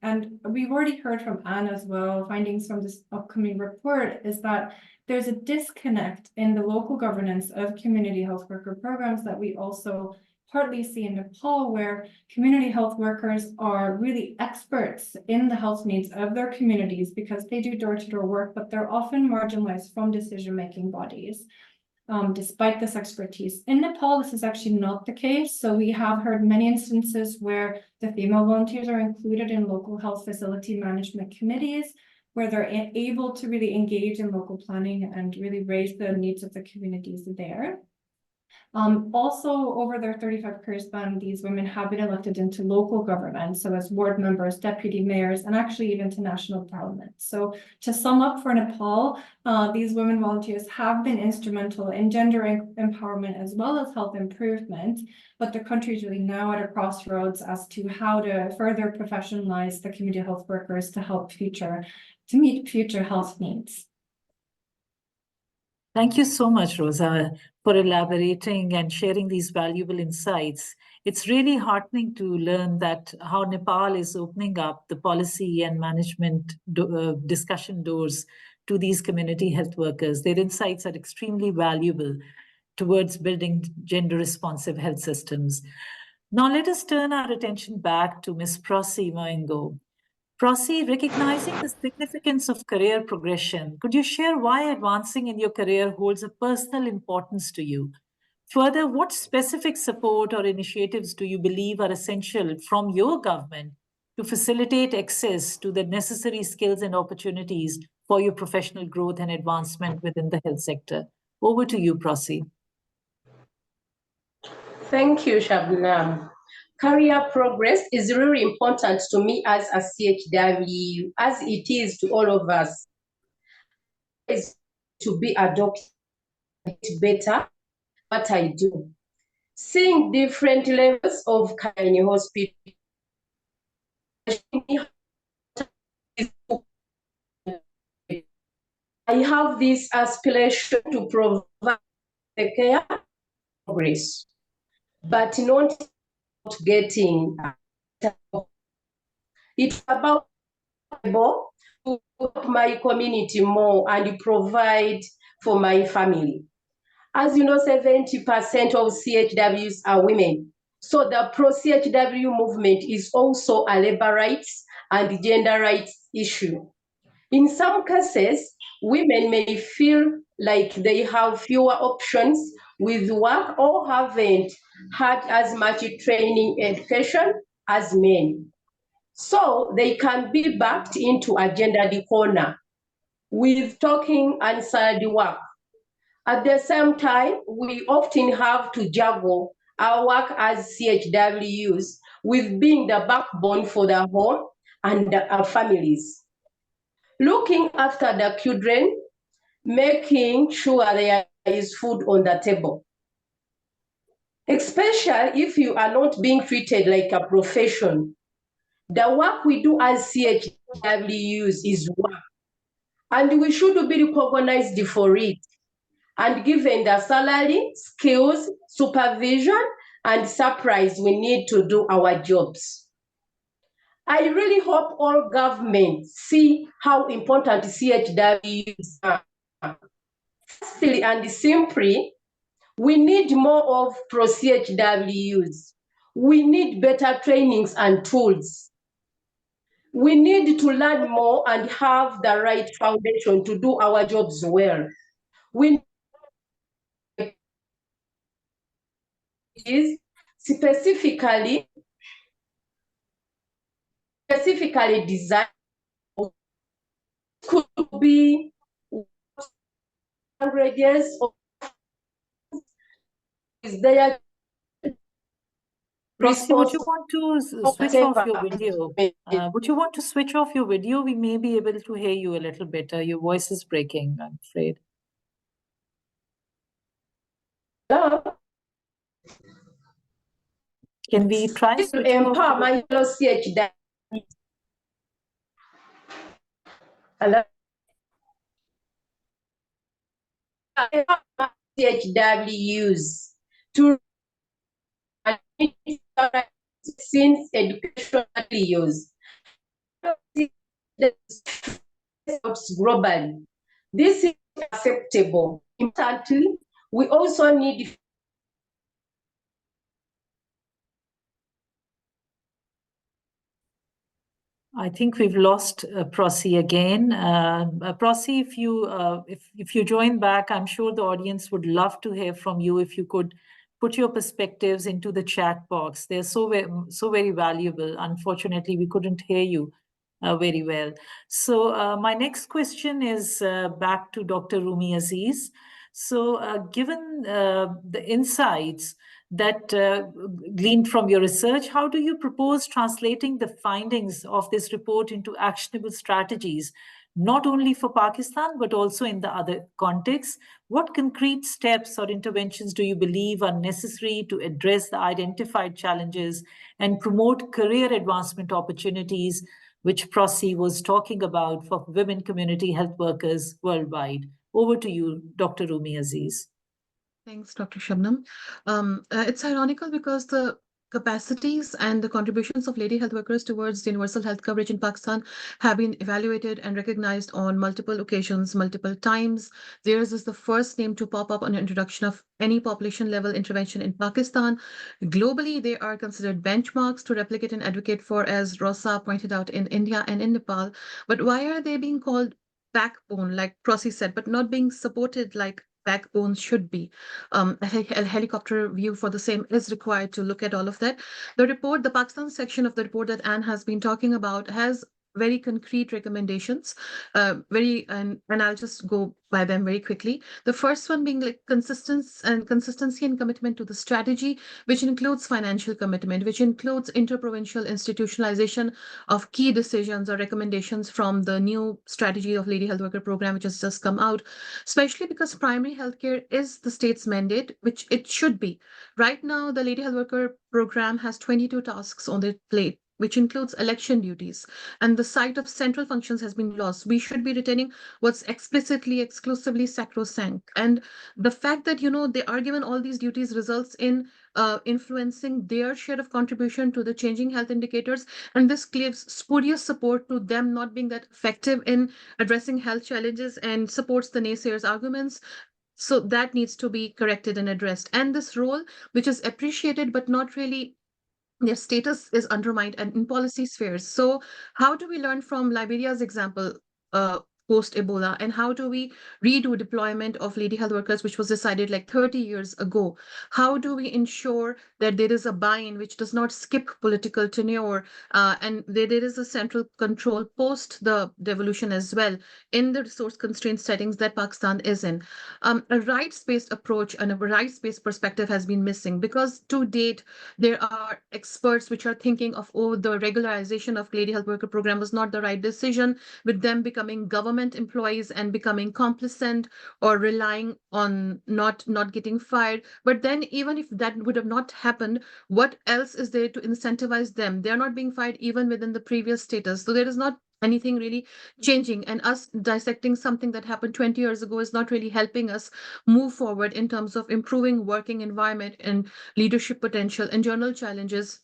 And we've already heard from Anne as well, findings from this upcoming report is that there's a disconnect in the local governance of community health worker programs that we also partly see in Nepal, where community health workers are really experts in the health needs of their communities because they do door-to-door work, but they're often marginalized from decision-making bodies. Despite this expertise. In Nepal, this is actually not the case. So we have heard many instances where the female volunteers are included in local health facility management committees, where they're able to really engage in local planning and really raise the needs of the communities there. Also, over their 35 career span, these women have been elected into local government, so as ward members, deputy mayors, and actually even to national parliament. So to sum up for Nepal, these women volunteers have been instrumental in gender empowerment as well as health improvement, but the country is really now at a crossroads as to how to further professionalize the community health workers to meet future health needs. Thank you so much, Rosa, for elaborating and sharing these valuable insights. It's really heartening to learn that how Nepal is opening up the policy and management discussion doors to these community health workers. Their insights are extremely valuable towards building gender-responsive health systems. Now let us turn our attention back to Ms. Prosy Moengo. Prosy, recognizing the significance of career progression, could you share why advancing in your career holds a personal importance to you? Further, what specific support or initiatives do you believe are essential from your government to facilitate access to the necessary skills and opportunities for your professional growth and advancement within the health sector? Over to you, Prosy. Thank you, Shabnam. Career progress is really important to me as a CHW, as it is to all of us. Is to be a doctor, better what I do. Seeing different levels of care in a hospital, I have this aspiration to provide the care progress, but not getting. It's about to help my community more and provide for my family. As you know, 70% of CHWs are women. So the pro-CHW movement is also a labor rights and gender rights issue. In some cases, women may feel like they have fewer options with work or haven't had as much training education as men. So they can be backed into a gendered corner with talking and salary work. At the same time, we often have to juggle our work as CHWs with being the backbone for the home and our families. Looking after the children, making sure there is food on the table. Especially if you are not being treated like a profession. The work we do as CHWs is work, and we should be recognized for it and given the salary, skills, supervision, and surprise we need to do our jobs. I really hope all governments see how important CHWs are. Firstly and simply, we need more of pro-CHWs. We need better trainings and tools. We need to learn more and have the right foundation to do our jobs well. We is specifically designed could be languages or is there. Rosie, would you want to switch off your video? Would you want to switch off your video? We may be able to hear you a little better. Your voice is breaking, I'm afraid. Can we try to empower my fellow CHWs? Hello? CHWs to since educational use globally. This is acceptable. Importantly, we also need I think we've lost Prosi again. Prosi, if you join back, I'm sure the audience would love to hear from you. If you could put your perspectives into the chat box, they're so very valuable. Unfortunately, we couldn't hear you very well. So my next question is back to Dr. Rumi Aziz. So given the insights that gleaned from your research, how do you propose translating the findings of this report into actionable strategies, not only for Pakistan, but also in the other contexts? What concrete steps or interventions do you believe are necessary to address the identified challenges and promote career advancement opportunities, which Prosi was talking about for women community health workers worldwide? Over to you, Dr. Rumi Aziz. Thanks, Dr. Shabnam. It's ironical because the capacities and the contributions of lady health workers towards universal health coverage in Pakistan have been evaluated and recognized on multiple occasions, multiple times. Theirs is the first name to pop up on the introduction of any population-level intervention in Pakistan. Globally, they are considered benchmarks to replicate and advocate for, as Rosa pointed out, in India and in Nepal. But why are they being called backbone, like Prosi said, but not being supported like backbones should be? A helicopter view for the same is required to look at all of that. The report, the Pakistan section of the report that Anne has been talking about, has very concrete recommendations, and I'll just go by them very quickly. The first one being like consistency and commitment to the strategy, which includes financial commitment, which includes interprovincial institutionalization of key decisions or recommendations from the new strategy of Lady Health Worker Program, which has just come out, especially because primary healthcare is the state's mandate, which it should be. Right now, the Lady Health Worker Program has 22 tasks on their plate. which includes election duties, and the sight of central functions has been lost. We should be retaining what's explicitly, exclusively sacrosanct. And the fact that, they are given all these duties results in influencing their share of contribution to the changing health indicators. And this gives spurious support to them not being that effective in addressing health challenges and supports the naysayers' arguments. So that needs to be corrected and addressed. And this role, which is appreciated but not really, their status is undermined and in policy spheres. So how do we learn from Liberia's example post-Ebola, and how do we redo deployment of lady health workers, which was decided like 30 years ago? How do we ensure that there is a buy-in which does not skip political tenure, and there is a central control post the devolution as well in the resource constrained settings that Pakistan is in? A rights-based approach and a rights-based perspective has been missing, because to date, there are experts which are thinking of, the regularization of lady health worker program was not the right decision, with them becoming government employees and becoming complacent or relying on not getting fired. But then even if that would have not happened, what else is there to incentivize them? They're not being fired even within the previous status. So there is not anything really changing, and us dissecting something that happened 20 years ago is not really helping us move forward in terms of improving working environment and leadership potential and general challenges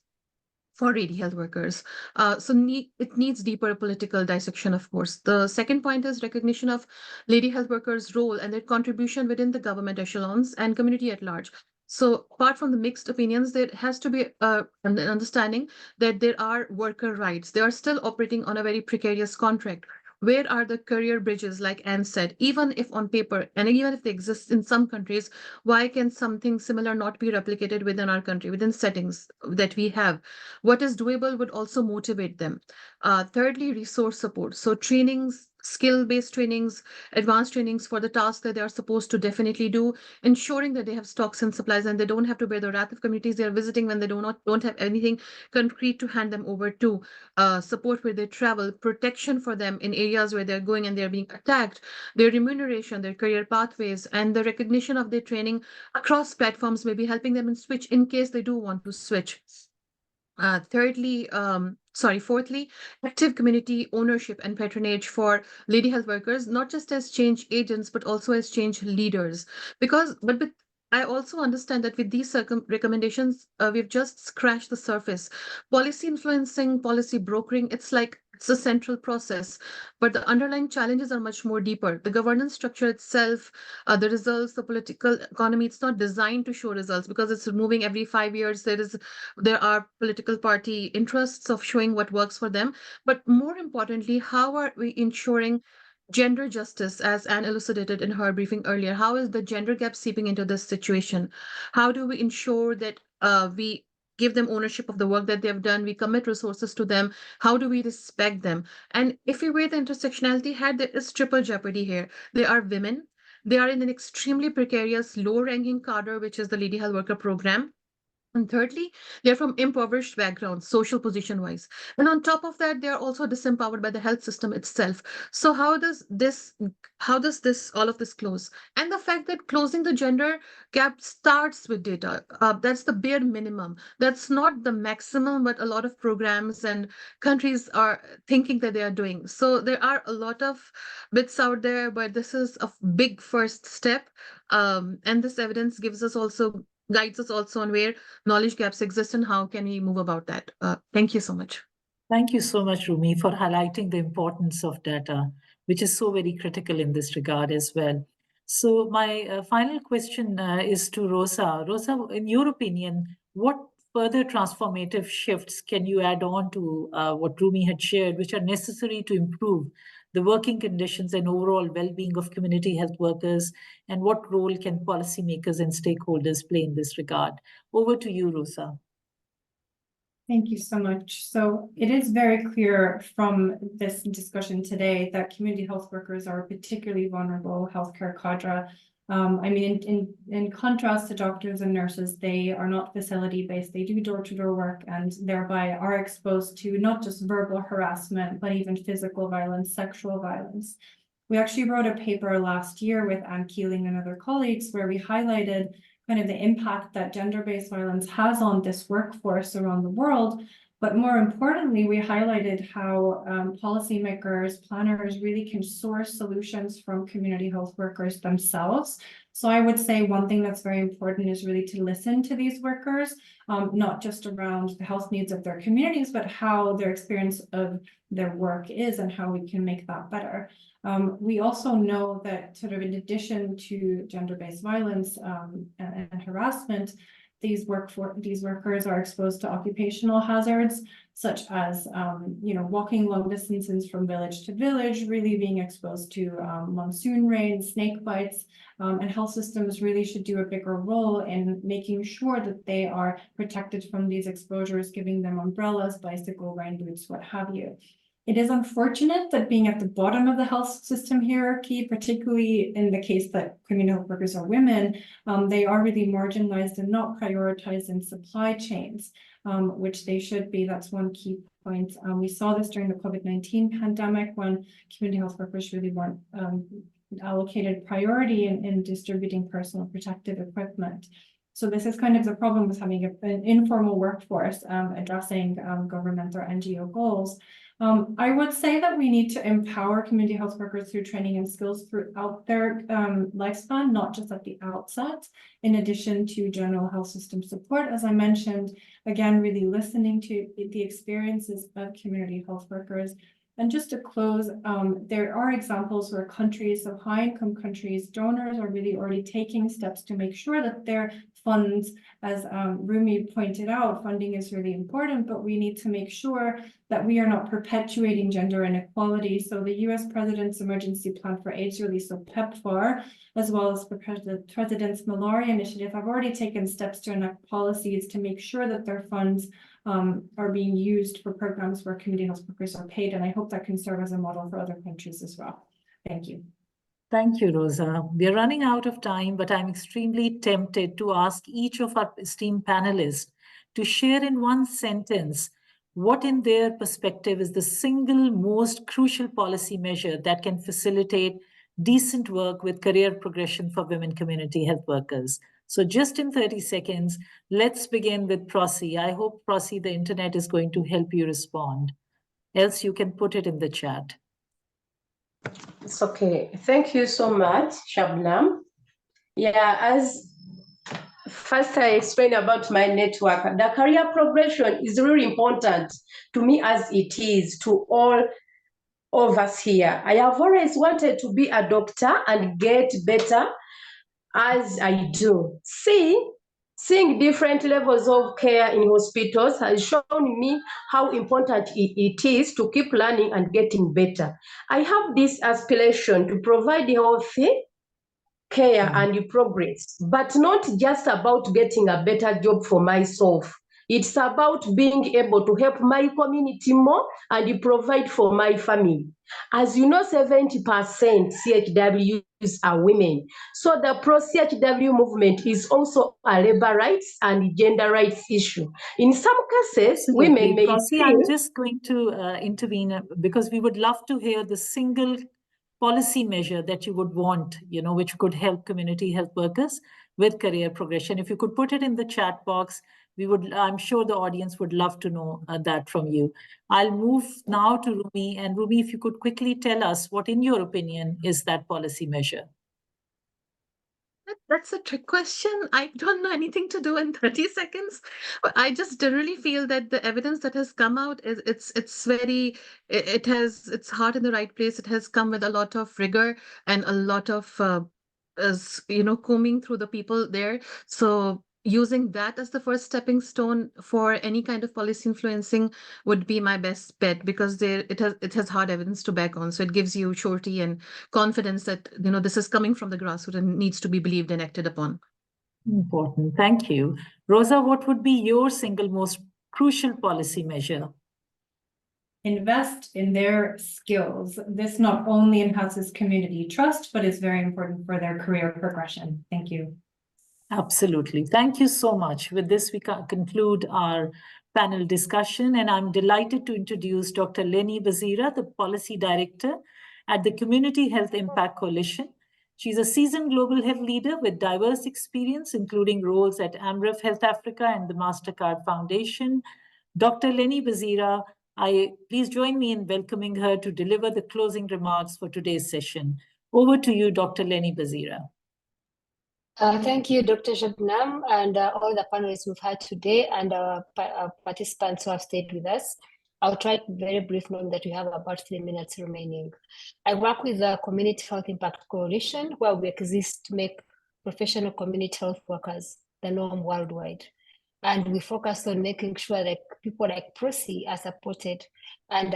for lady health workers. It needs deeper political dissection, of course. The second point is recognition of lady health workers' role and their contribution within the government echelons and community at large. So apart from the mixed opinions, there has to be an understanding that there are worker rights. They are still operating on a very precarious contract. Where are the career bridges, like Anne said? Even if on paper, and even if they exist in some countries, why can something similar not be replicated within our country, within settings that we have? What is doable would also motivate them. Thirdly, resource support. So trainings, skill-based trainings, advanced trainings for the tasks that they are supposed to definitely do, ensuring that they have stocks and supplies and they don't have to bear the wrath of communities they are visiting when they don't have anything concrete to hand them over to. Support where they travel, protection for them in areas where they're going and they're being attacked, their remuneration, their career pathways, and the recognition of their training across platforms may be helping them in switch in case they do want to switch. Fourthly, active community ownership and patronage for lady health workers, not just as change agents, but also as change leaders. I also understand that with these recommendations, we've just scratched the surface. Policy influencing, policy brokering, it's a central process, but the underlying challenges are much more deeper. The governance structure itself, the results, the political economy, it's not designed to show results because it's moving every 5 years. There are political party interests of showing what works for them. But more importantly, how are we ensuring gender justice, as Anne elucidated in her briefing earlier? How is the gender gap seeping into this situation? How do we ensure that we give them ownership of the work that they've done, we commit resources to them? How do we respect them? And if we weigh the intersectionality hat, there is triple jeopardy here. They are women. They are in an extremely precarious, low-ranking cadre, which is the Lady Health Worker Program. And thirdly, they're from impoverished backgrounds, social position-wise. And on top of that, they're also disempowered by the health system itself. So how does all of this close? And the fact that closing the gender gap starts with data, that's the bare minimum. That's not the maximum, but a lot of programs and countries are thinking that they are doing. So there are a lot of bits out there, but this is a big first step. And this evidence guides us also on where knowledge gaps exist and how can we move about that. Thank you so much. Thank you so much, Rumi, for highlighting the importance of data, which is so very critical in this regard as well. So my final question is to Rosa. Rosa, in your opinion, what further transformative shifts can you add on to what Rumi had shared, which are necessary to improve the working conditions and overall well-being of community health workers, and what role can policymakers and stakeholders play in this regard? Over to you, Rosa. Thank you so much. So it is very clear from this discussion today that community health workers are a particularly vulnerable healthcare cadre. In contrast to doctors and nurses, they are not facility-based. They do door-to-door work and thereby are exposed to not just verbal harassment, but even physical violence, sexual violence. We actually wrote a paper last year with Anne Keeling and other colleagues where we highlighted kind of the impact that gender-based violence has on this workforce around the world, But more importantly, we highlighted how policymakers, planners really can source solutions from community health workers themselves. So I would say one thing that's very important is really to listen to these workers, not just around the health needs of their communities, but how their experience of their work is and how we can make that better. We also know that sort of in addition to gender-based violence and harassment, these workers are exposed to occupational hazards, such as walking long distances from village to village, really being exposed to monsoon rain, snake bites, and health systems really should do a bigger role in making sure that they are protected from these exposures, giving them umbrellas, bicycle, rain boots, what have you. It is unfortunate that being at the bottom of the health system hierarchy, particularly in the case that community health workers are women, they are really marginalized and not prioritized in supply chains, which they should be. That's one key point. We saw this during the COVID-19 pandemic when community health workers really weren't allocated priority in distributing personal protective equipment. So this is kind of the problem with having an informal workforce addressing government or NGO goals. I would say that we need to empower community health workers through training and skills throughout their lifespan, not just at the outset, in addition to general health system support. As I mentioned, again, really listening to the experiences of community health workers. And just to close, there are examples where countries, so high-income countries, donors are really already taking steps to make sure that their funds, as Rumi pointed out, funding is really important, but we need to make sure that we are not perpetuating gender inequality. So the US President's Emergency Plan for AIDS Relief, so PEPFAR, as well as the President's Malaria Initiative, have already taken steps to enact policies to make sure that their funds are being used for programs where community health workers are paid. And I hope that can serve as a model for other countries as well. Thank you. Thank you, Rosa. We're running out of time, but I'm extremely tempted to ask each of our esteemed panelists to share in one sentence what in their perspective is the single most crucial policy measure that can facilitate decent work with career progression for women community health workers. So just in 30 seconds, let's begin with Prosi. I hope, Prosi, the internet is going to help you respond. Else you can put it in the chat. It's okay. Thank you so much, Shabnam. Yeah, as first I explained about my network, the career progression is really important to me as it is to all of us here. I have always wanted to be a doctor and get better as I do. Seeing different levels of care in hospitals has shown me how important it is to keep learning and getting better. I have this aspiration to provide healthy care and progress, but not just about getting a better job for myself. It's about being able to help my community more and provide for my family. As you know, 70% CHWs are women. So the pro-CHW movement is also a labor rights and gender rights issue. In some cases, Absolutely. women may Prosi, I'm just going to intervene because we would love to hear the single policy measure that you would want, which could help community health workers with career progression. If you could put it in the chat box, I'm sure the audience would love to know that from you. I'll move now to Rumi. And Rumi, if you could quickly tell us what, in your opinion, is that policy measure? That's a trick question. I don't know anything to do in 30 seconds. But I just generally feel that the evidence that has come out is it's heart in the right place. It has come with a lot of rigor and a lot of combing through the people there. So using that as the first stepping stone for any kind of policy influencing would be my best bet, because it has hard evidence to back on. So it gives you surety and confidence that this is coming from the grassroots and needs to be believed and acted upon. Important. Thank you. Rosa, what would be your single most crucial policy measure? Invest in their skills. This not only enhances community trust, but is very important for their career progression. Thank you. Absolutely. Thank you so much. With this, we conclude our panel discussion, and I'm delighted to introduce Dr. Leni Bazira, the Policy Director at the Community Health Impact Coalition. She's a seasoned global health leader with diverse experience, including roles at AmRef Health Africa and the MasterCard Foundation, Dr. Lenny Bazira, please join me in welcoming her to deliver the closing remarks for today's session. Over to you, Dr. Lenny Bazira. Thank you, Dr. Shabnam, and all the panelists we've had today, and our participants who have stayed with us. I'll try to be very brief, knowing that we have about 3 minutes remaining. I work with the Community Health Impact Coalition, where we exist to make professional community health workers the norm worldwide. And we focus on making sure that people like Prosi are supported. And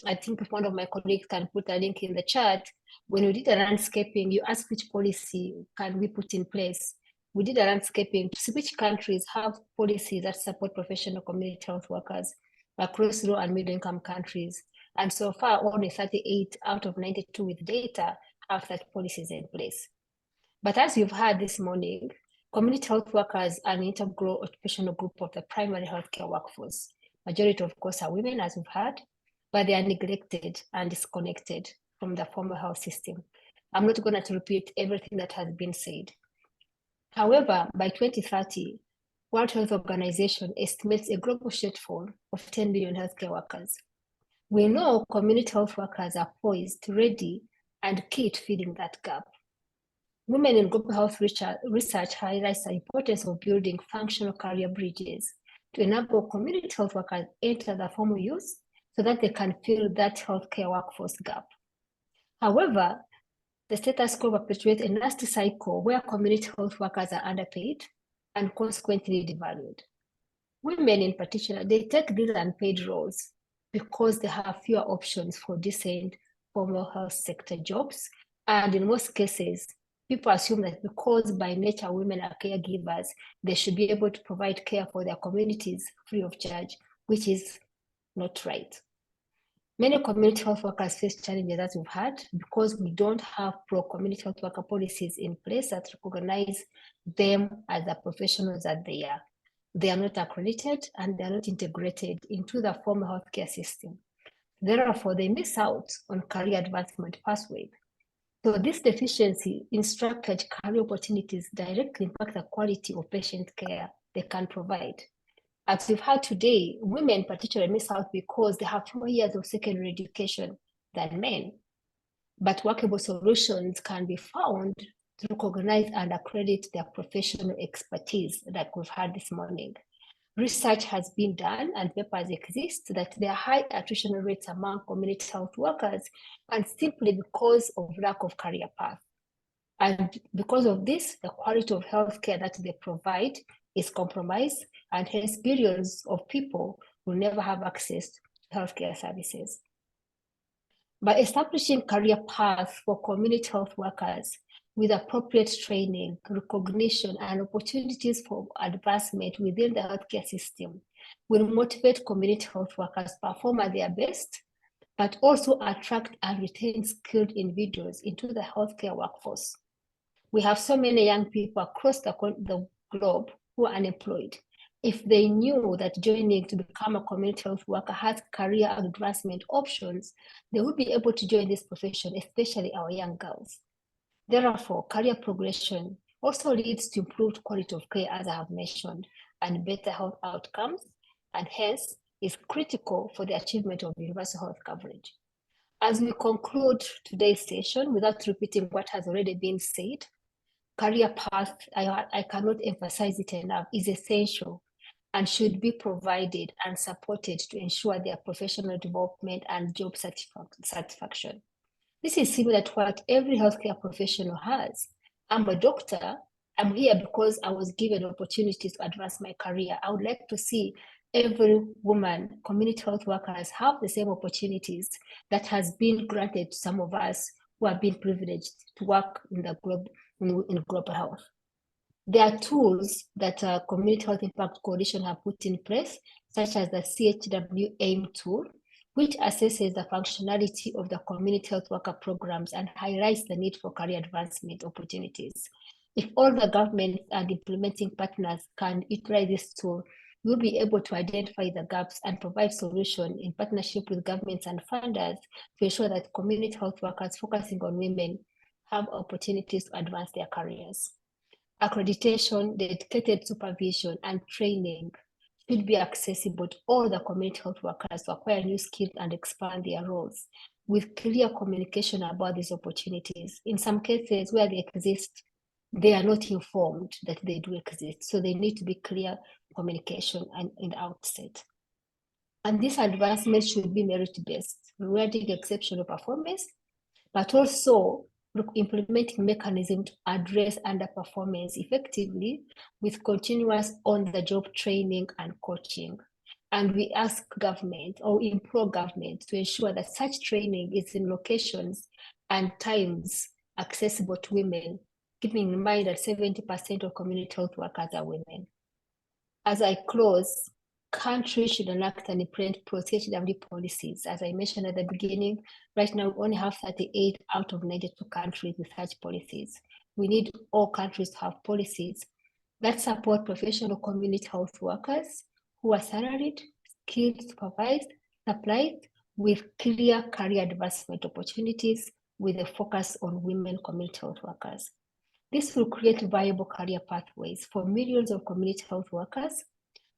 I think if one of my colleagues can put a link in the chat, when we did a landscaping, you asked which policy can we put in place. We did a landscaping to see which countries have policies that support professional community health workers across low and middle income countries. And so far, only 38 out of 92 with data have such policies in place. But as you've heard this morning, community health workers are an integral occupational group of the primary healthcare workforce. Majority, of course, are women, as we've heard, but they are neglected and disconnected from the formal health system. I'm not going to repeat everything that has been said. However, by 2030, World Health Organization estimates a global shortfall of 10 million healthcare workers. We know community health workers are poised, ready, and key to filling that gap. Women in global health research highlights the importance of building functional career bridges to enable community health workers enter the formal use so that they can fill that healthcare workforce gap. However, the status quo perpetuates a nasty cycle where community health workers are underpaid and consequently devalued. Women in particular, they take these unpaid roles because they have fewer options for decent formal health sector jobs. And in most cases, people assume that because by nature women are caregivers, they should be able to provide care for their communities free of charge, which is not right. Many community health workers face challenges that we've had because we don't have pro-community health worker policies in place that recognize them as the professionals that they are. They are not accredited and they are not integrated into the formal healthcare system. Therefore, they miss out on career advancement pathways. So this deficiency in structured career opportunities directly impact the quality of patient care they can provide. As we've heard today, women particularly miss out because they have 4 years of secondary education than men. But workable solutions can be found to recognize and accredit their professional expertise, like we've heard this morning. Research has been done and papers exist that there are high attrition rates among community health workers, and simply because of lack of career path. And because of this, the quality of healthcare that they provide is compromised, and hence billions of people will never have access to healthcare services. By establishing career paths for community health workers with appropriate training, recognition, and opportunities for advancement within the healthcare system, will motivate community health workers to perform at their best, but also attract and retain skilled individuals into the healthcare workforce. We have so many young people across the globe who are unemployed. If they knew that joining to become a community health worker has career advancement options, they would be able to join this profession, especially our young girls. Therefore, career progression also leads to improved quality of care, as I have mentioned, and better health outcomes, and hence is critical for the achievement of universal health coverage. As we conclude today's session, without repeating what has already been said, career path, I cannot emphasize it enough, is essential and should be provided and supported to ensure their professional development and job satisfaction. This is similar to what every healthcare professional has. I'm a doctor. I'm here because I was given opportunities to advance my career. I would like to see every woman, community health workers, have the same opportunities that has been granted to some of us who have been privileged to work in the in global health. There are tools that Community Health Impact Coalition have put in place, such as the CHW AIM tool, which assesses the functionality of the community health worker programs and highlights the need for career advancement opportunities. If all the government and implementing partners can utilize this tool, we'll be able to identify the gaps and provide solutions in partnership with governments and funders to ensure that community health workers focusing on women have opportunities to advance their careers. Accreditation, dedicated supervision, and training should be accessible to all the community health workers to acquire new skills and expand their roles with clear communication about these opportunities. In some cases where they exist, they are not informed that they do exist. So they need to be clear communication and in the outset. And these advancements should be merit-based, rewarding exceptional performance, but also implementing mechanisms to address underperformance effectively with continuous on-the-job training and coaching. And we ask government or implore government to ensure that such training is in locations and times accessible to women, keeping in mind that 70% of community health workers are women. As I close, countries should enact and implement pro-CHW policies. As I mentioned at the beginning, right now we only have 38 out of 92 countries with such policies. We need all countries to have policies that support professional community health workers who are salaried, skilled, supervised, supplied with clear career advancement opportunities with a focus on women community health workers. This will create viable career pathways for millions of community health workers,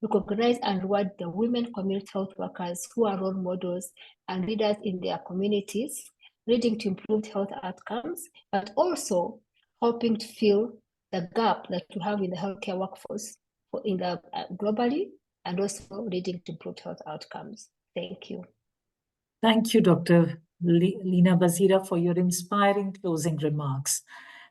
recognize and reward the women community health workers who are role models and leaders in their communities, leading to improved health outcomes, but also helping to fill the gap that we have in the healthcare workforce globally, and also leading to improved health outcomes. Thank you. Thank you, Dr. Lina Bazira, for your inspiring closing remarks.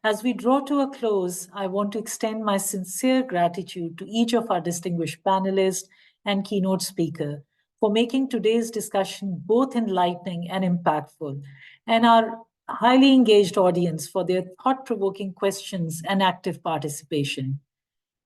As we draw to a close, I want to extend my sincere gratitude to each of our distinguished panelists and keynote speaker for making today's discussion both enlightening and impactful, and our highly engaged audience for their thought-provoking questions and active participation.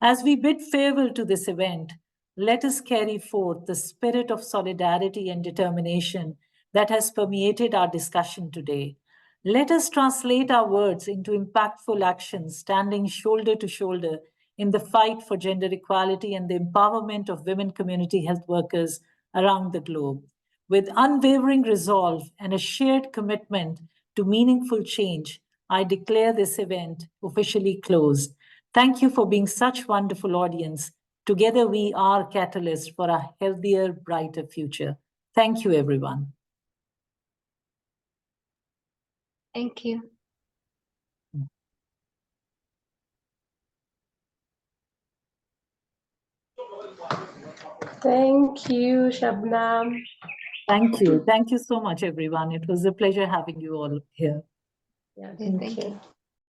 As we bid farewell to this event, let us carry forth the spirit of solidarity and determination that has permeated our discussion today. Let us translate our words into impactful actions, standing shoulder to shoulder in the fight for gender equality and the empowerment of women community health workers around the globe. With unwavering resolve and a shared commitment to meaningful change, I declare this event officially closed. Thank you for being such a wonderful audience. Together we are catalysts for a healthier, brighter future. Thank you, everyone. Thank you. Thank you, Shabnam. Thank you. Thank you so much, everyone. It was a pleasure having you all here. Yeah, Thank you.